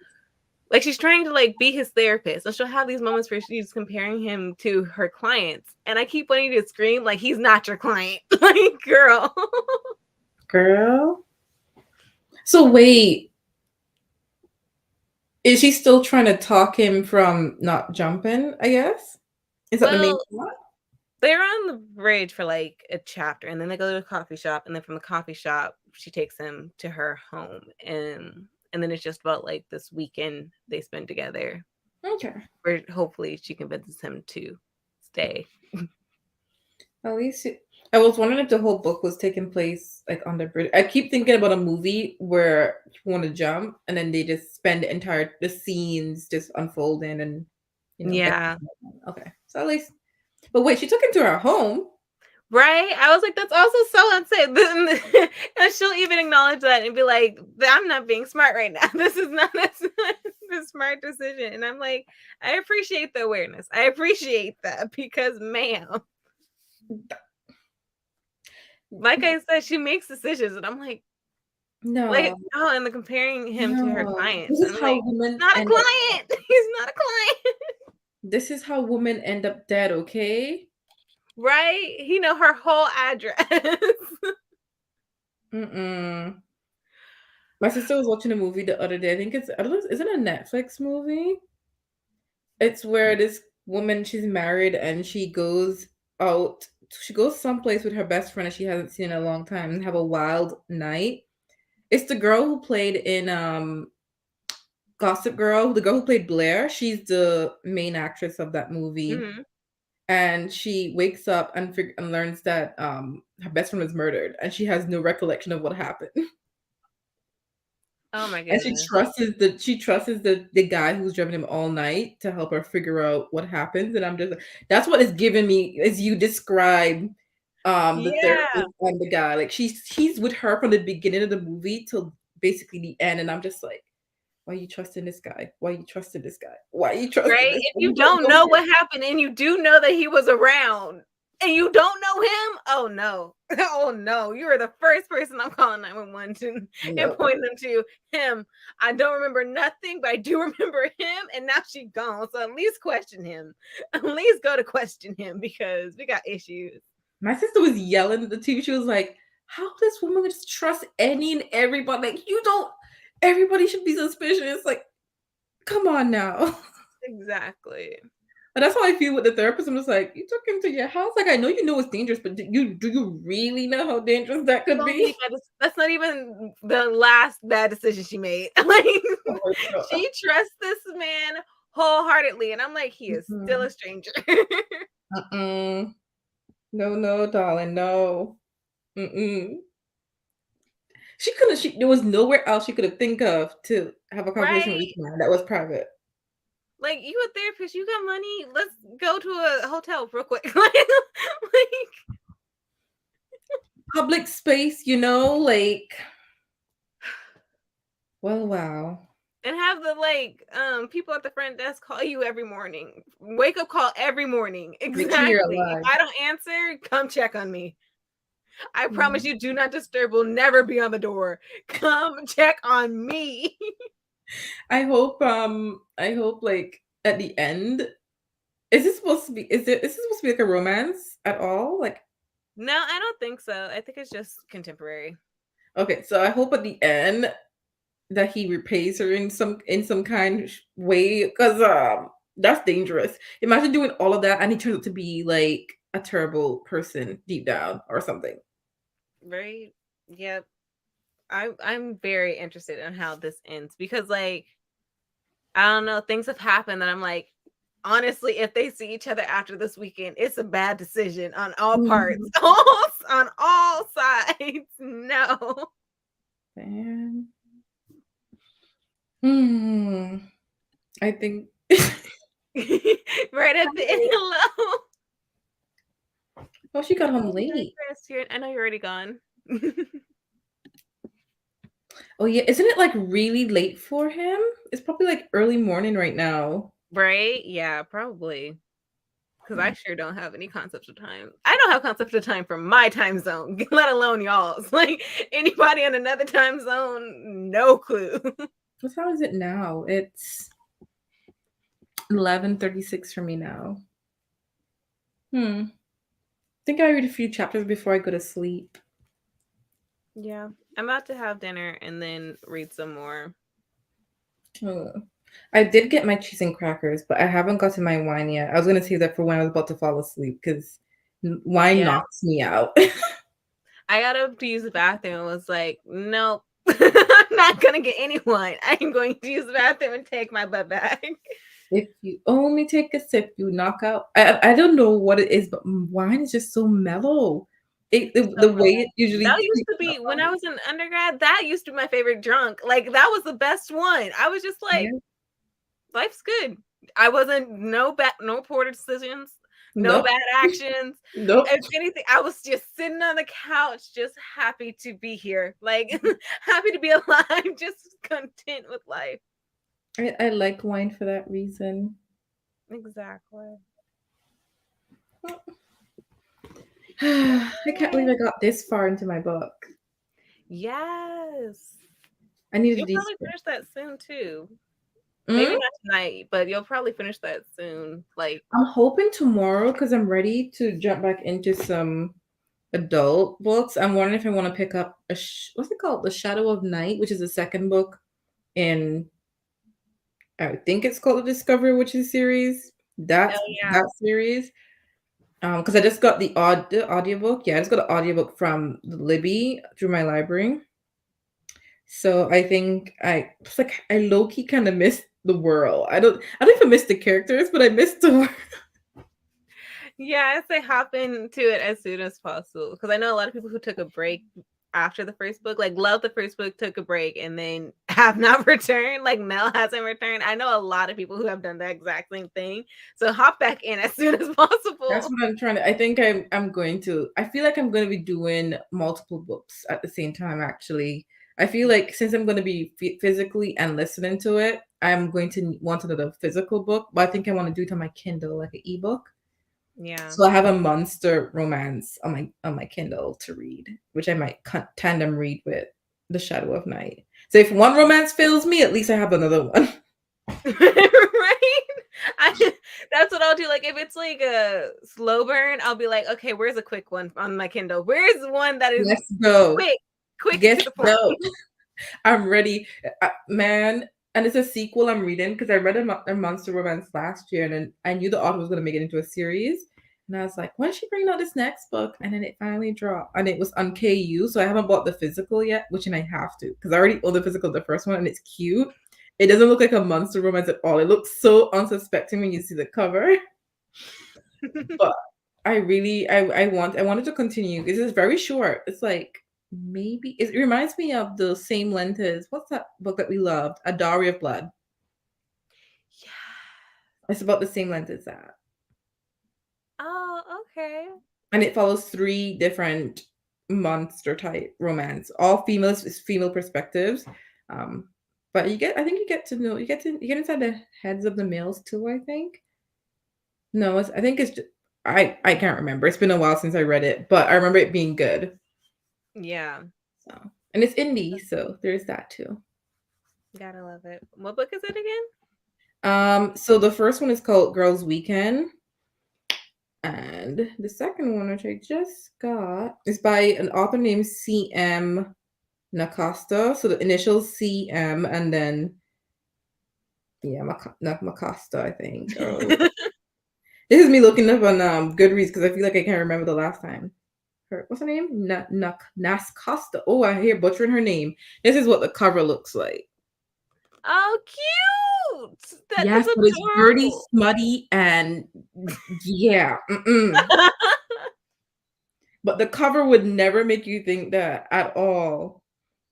like she's trying to like be his therapist, and she'll have these moments where she's comparing him to her clients, and I keep wanting to scream like he's not your client, like girl. Girl. So wait, is she still trying to talk him from not jumping? I guess is that the main Well, plot? they're on the bridge for like a chapter, and then they go to a coffee shop, and then from the coffee shop, she takes him to her home, and then it's just about like this weekend they spend together, Okay. where hopefully she convinces him to stay. At least I was wondering if the whole book was taking place like on the bridge. I keep thinking about a movie where you want to jump and then they just spend the scenes just unfolding and get. Yeah, Okay, so at least. But wait, she took him to her home. right. I was like, that's also so unsafe. And she'll even acknowledge that and be like, I'm not being smart right now. This is not a smart decision. And I'm like, I appreciate the awareness. I appreciate that because, ma'am, like I said, she makes decisions, and I'm like, No, oh, and the comparing him to her no. This clients. is I'm how like, women not a end up. client. He's not a client. This is how women end up dead. Okay. Right? He know her whole address. Mm-mm. My sister was watching a movie the other day. I think I don't know, is it a Netflix movie? It's where this woman, she's married and out, she goes someplace with her best friend that she hasn't seen in a long time and have a wild night. It's the girl who played in Gossip Girl, the girl who played Blair. She's the main actress of that movie. Mhm. And she wakes up and learns that her best friend was murdered and she has no recollection of what happened. Oh my And goodness. she trusts the guy who's driven him all night to help her figure out what happens. And I'm just like, that's what it's giving me as you describe the Yeah. therapist and the guy. Like he's with her from the beginning of the movie till basically the end. And I'm just like, why are you trusting this guy? Why are you trusting this guy? Why are you trusting Right? this If guy? you You don't don't know know what happened and you do know that he was around and you don't know him, oh no. Oh no. You are the first person I'm calling 911 to him. and No. point them to him. I don't remember nothing, but I do remember him, and now she's gone. So at least question him. At least go to question him because we got issues. My sister was yelling at the TV. She was like, how this woman just trust any and everybody? Like, you don't, everybody should be suspicious. Like, come on now. Exactly. And that's how I feel with the therapist. I'm just like, you took him to your house. Like, I know you know it's dangerous, but do you really know how dangerous that could So be? many that's not even the last bad decision she made. Like Oh my God. she trusts this man wholeheartedly, and I'm like, he is still Mhm. a stranger. Mm-mm. No, no, darling, no. Mm-mm. She couldn't. There was nowhere else she could have think of to have a conversation with Right? this man that was private. Like you a therapist, you got money. Let's go to a hotel real quick. Like, Public space, like. Well, wow. and have the people at the front desk call you every morning. Wake up call every morning. Make sure you're Exactly. If alive. I don't answer, come check on me. I promise Mm. you, do not disturb will never be on the door. Come check on me. I hope like at the end Is this supposed to be? Is this supposed to be like a romance at all? Like, No, I don't think so. I think it's just contemporary. okay, so I hope at the end that he repays her in some kind way, because that's dangerous. Imagine doing all of that and he turns out to be like a terrible person deep down or something. Right? Yep. I'm very interested in how this ends because like I don't know, things have happened that I'm like, honestly, if they see each other after this weekend, it's a bad decision on all parts. Mhm. On all sides. No. Man. Hmm. I think. Right at the end. Hello. Oh, she got home Hi, late. Chris. I know you're already gone. Oh yeah, isn't it like really late for him? It's probably like early morning right now. Right? Yeah, probably. Because I Hmm. sure don't have any concept of time. I don't have concept of time for my time zone, let alone y'all's. Like anybody in another time zone, no clue. What time is it now? It's 11:36 for me now. Hmm. Think I read a few chapters before I go to sleep. Yeah. I'm about to have dinner and then read some more. Oh. I did get my cheese and crackers, but I haven't gotten my wine yet. I was gonna save that for when I was about to fall asleep because wine Yeah. knocks me out. I got up to use the bathroom and was like, nope, I'm not going to get any wine. I am going to use the bathroom and take my butt back. If you only take a sip, you knock out. I don't know what it is, but wine is just so mellow. So The way it usually that used creeps to be up when on I me. was in undergrad. That used to be my favorite drunk. Like that was the best one. I was just like, Yeah. life's good. I wasn't no poor decisions, no Nope. bad actions. Nope. If anything, I was just sitting on the couch, just happy to be here, like happy to be alive, just content with life. I like wine for that reason. Exactly. I can't believe I got this far into my book. Yes. I needed You'll these. probably finish that soon too. Maybe Mm? not tonight, but you'll probably finish that soon. Like, I'm hoping tomorrow because I'm ready to jump back into some adult books. I'm wondering if I want to pick up what's it called? The Shadow of Night, which is the second book in I think it's called the Discovery Witches series. oh yeah. That series. Because I just got the audiobook. Yeah, I just got the audiobook from Libby through my library. So I think it's like I low key kind of missed the world. I don't even miss the characters, but I missed the world. Yeah, I say hop into it as soon as possible because I know a lot of people who took a break after the first book, like love the first book, took a break, and then have not returned. Like Mel hasn't returned. I know a lot of people who have done the exact same thing. So hop back in as soon as That's possible. what I'm trying to. I think I'm going to. I feel like I'm going to be doing multiple books at the same time. Actually, I feel like since I'm going to be physically and listening to it, I'm going to want another physical book. But I think I want to do it on my Kindle, like an ebook. Yeah. So I have a monster romance on my Kindle to read, which I might tandem read with The Shadow of Night. So if one romance fails me, at least I have another one. Right? I, that's what I'll do. Like if it's like a slow burn, I'll be like, okay, where's a quick one on my Kindle? Where's one that is Let's go. quick, quick and to Let's the point? go. I'm ready, man. And it's a sequel I'm reading because I read a monster romance last year, and then I knew the author was going to make it into a series. And I was like, when is she bringing out this next book? And then it finally dropped, and it was on KU. So I haven't bought the physical yet, which I have to because I already own the physical, the first one, and it's cute. It doesn't look like a monster romance at all. It looks so unsuspecting when you see the cover. But I wanted to continue because it's very short. It's like maybe it reminds me of the same length as what's that book that we loved? A Diary of Blood. Yeah. It's about the same length as that. Oh, okay. And it follows three different monster type romance. All females is female perspectives. Um but I think you get to know you get inside the heads of the males too, I think. No, I think it's just, I can't remember. It's been a while since I read it, but I remember it being good. Yeah. So, and it's indie, so there's that too. Gotta love it. What book is it again? So the first one is called Girls Weekend. And the second one, which I just got, is by an author named C.M. Nakasta. So the initials CM and then Nakasta, I think. Or this is me looking up on Goodreads because I feel like I can't remember the last time. What's her name? Nascosta. Oh, I hear butchering her name. This is what the cover looks like. Oh, cute! That Yes, is but it's dirty, adorable. smutty, and yeah. But the cover would never make you think that at all.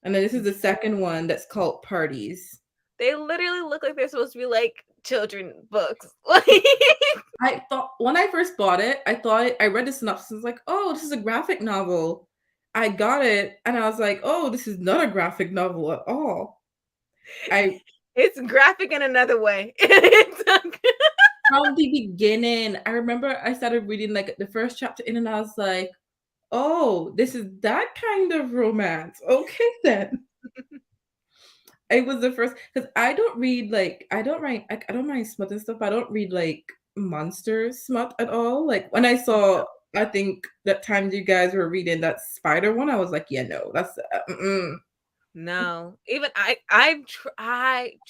And then this is the second one that's called Parties. They literally look like they're supposed to be like children books. I thought when I first bought it, I read the synopsis, I was like, oh, this is a graphic novel. I got it, and I was like, oh, this is not a graphic novel at all. It's graphic in another way. From the beginning, I remember I started reading like the first chapter in, and I was like, oh, this is that kind of romance. Okay, then. It was the first because I don't mind smut and stuff. But I don't read like monster smut at all. Like when I saw, I think that time you guys were reading that spider one, I was like, yeah, no, that's No, even I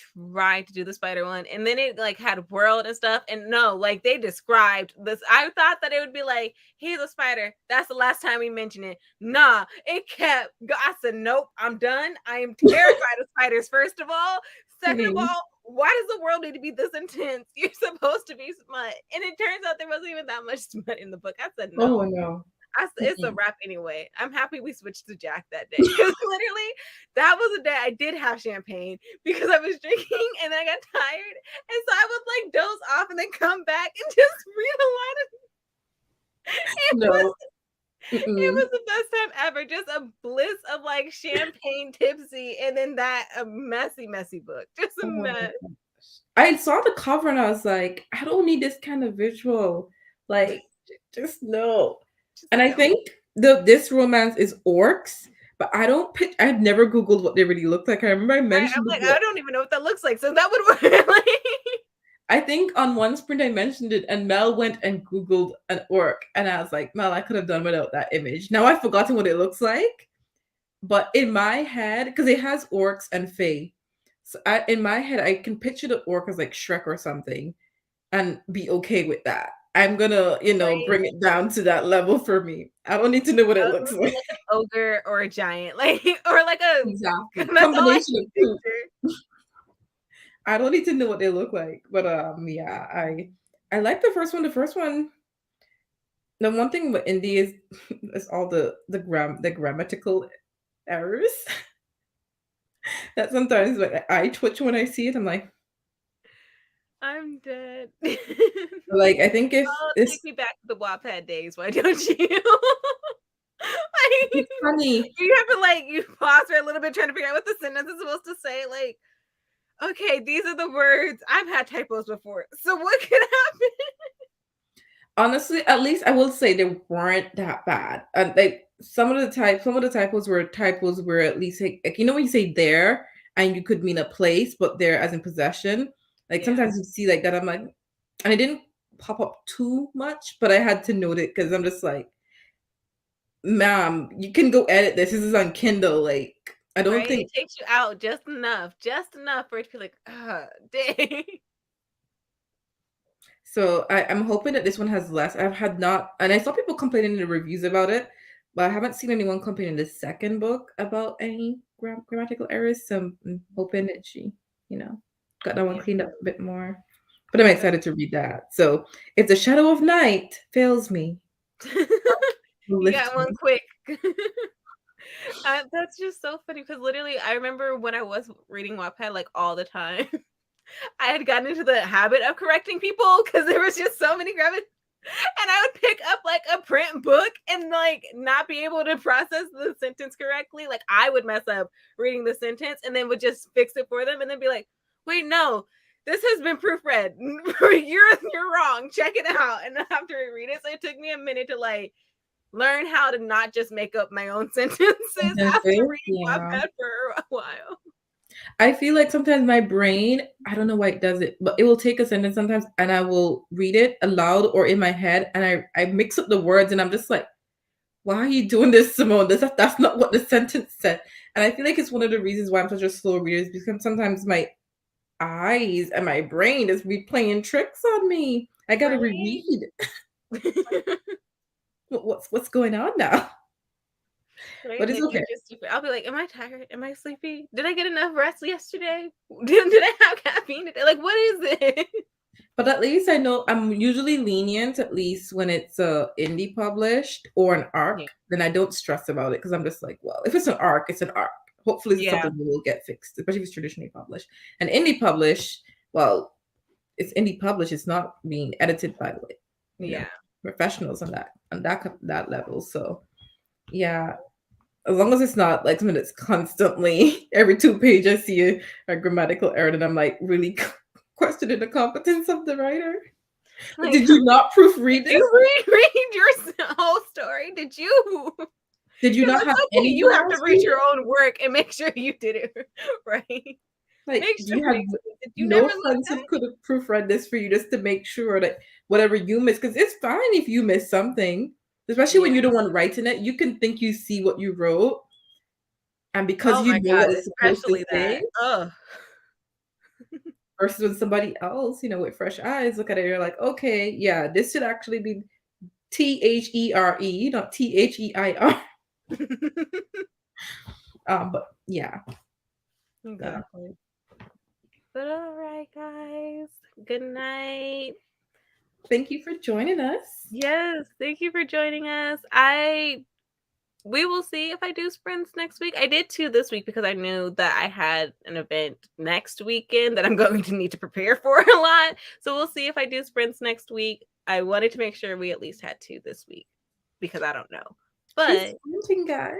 tried to do the spider one, and then it like had world and stuff, and no, like they described this. I thought that it would be like, here's a spider. That's the last time we mention it. Nah, it kept. I said, nope, I'm done. I am terrified of spiders. First of all, second of Mm. all, why does the world need to be this intense? You're supposed to be smut, and it turns out there wasn't even that much smut in the book. I said Oh no. no. It's a wrap anyway. I'm happy we switched to Jack that day because literally that was a day I did have champagne because I was drinking and I got tired, and so I would like doze off and then come back and just read a line of. It was No. it Mm-mm. was the best time ever. Just a bliss of like champagne tipsy, and then that a messy book. Just a Oh my mess. gosh. I saw the cover and I was like, I don't need this kind of visual. Like, just no. Just And I no. think this romance is orcs, but I don't pick. I've never googled what they really look like. I remember I Right? I'm mentioned like, it. I don't even know what that looks like, so that would work. Like, I think on one sprint I mentioned it, and Mel went and googled an orc, and I was like, Mel, I could have done without that image. Now I've forgotten what it looks like, but in my head, because it has orcs and fae, so in my head I can picture the orc as like Shrek or something, and be okay with that. I'm gonna, right? bring it down to that level for me. I don't need to know what I it was looks gonna say like. like an ogre or a giant, like or like a. Exactly. That's all I Combination can of two. picture. I don't need to know what they look like. But yeah, I like the first one. The first one, the one thing with indie is is all the grammatical errors that sometimes like I twitch when I see it. I'm I'm dead. like I think if Oh, it's take me back to the Wattpad days. Why don't you? Like, it's funny. you have to like you pause for a little bit trying to figure out what the sentence is supposed to say. Like, okay, these are the words. I've had typos before, so what could happen? Honestly, at least I will say they weren't that bad. And like some of the typos were at least like when you say there and you could mean a place, but there as in possession. Like Yeah, sometimes you see like that. I'm like, and it didn't pop up too much, but I had to note it because I'm just like, ma'am, you can go edit this. This is on Kindle. Like, I don't right. It think takes you out just enough for it to be like, dang. so. I'm hoping that this one has less. I've had not, and I saw people complaining in the reviews about it, but I haven't seen anyone complain in the second book about any grammatical errors. So I'm hoping that she, you know, got that one Yeah, cleaned up a bit more. But I'm good. excited to read that. So if the shadow of night fails me, will You lift got one me. quick. That's just so funny because literally, I remember when I was reading Wattpad like all the time. I had gotten into the habit of correcting people because there was just so many grammar, and I would pick up like a print book and like not be able to process the sentence correctly. Like I would mess up reading the sentence and then would just fix it for them and then be like, "Wait, no, this has been proofread. you're wrong. Check it out." And I have to reread it. So it took me a minute to like learn how to not just make up my own sentences after reading Yeah. Wattpad for a while. I feel like sometimes my brain, I don't know why it does it, but it will take a sentence sometimes and I will read it aloud or in my head and I mix up the words and I'm just like, why are you doing this, Simone? That's not what the sentence said. And I feel like it's one of the reasons why I'm such a slow reader is because sometimes my eyes and my brain is replaying tricks on me. I gotta Right? reread. What's going on now? Right? But And it's then you okay. just, I'll be like, am I tired? Am I sleepy? Did I get enough rest yesterday? Did I have caffeine today? Like, what is it? But at least I know I'm usually lenient, at least when it's indie published or an Yeah. arc, then I don't stress about it because I'm just like, well, if it's an arc, it's an arc. Hopefully it's Yeah. something that will get fixed, especially if it's traditionally published. And indie published, well, it's indie published, it's not being edited by like, Yeah. professionals on that level. So yeah, as long as it's not like something that's constantly every 2 pages I see a grammatical error, and I'm like really questioning the competence of the writer. Like, Did you not did proofread this? you read your whole story? Did you? Did you Because not have it's okay. You anyone have to else read read your it? own work and make sure you did it right. Like, Make do sure you have did you no never look friends who could have proofread this for you just to make sure that whatever you miss, because it's fine if you miss something, especially when Yeah. you're the one writing it, you can think you see what you wrote, and because Oh you my know God, what it's supposed to especially that. say, Oh, versus when somebody else, with fresh eyes look at it, you're like, okay, yeah, this should actually be THERE, not THEIR. But yeah, uh, exactly. But all right, guys. Good night. thank you for joining us. Yes, thank you for joining us. We will see if I do sprints next week. I did 2 this week because I knew that I had an event next weekend that I'm going to need to prepare for a lot. So we'll see if I do sprints next week. I wanted to make sure we at least had 2 this week because I don't know. She's But sprinting, guys.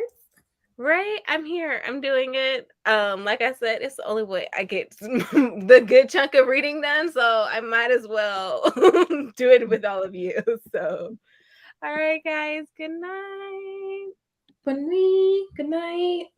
right, I'm here. I'm doing it. Like I said, it's the only way I get the good chunk of reading done, so I might as well do it with all of you. So, all right, guys, good night. Bonne nuit. Good night.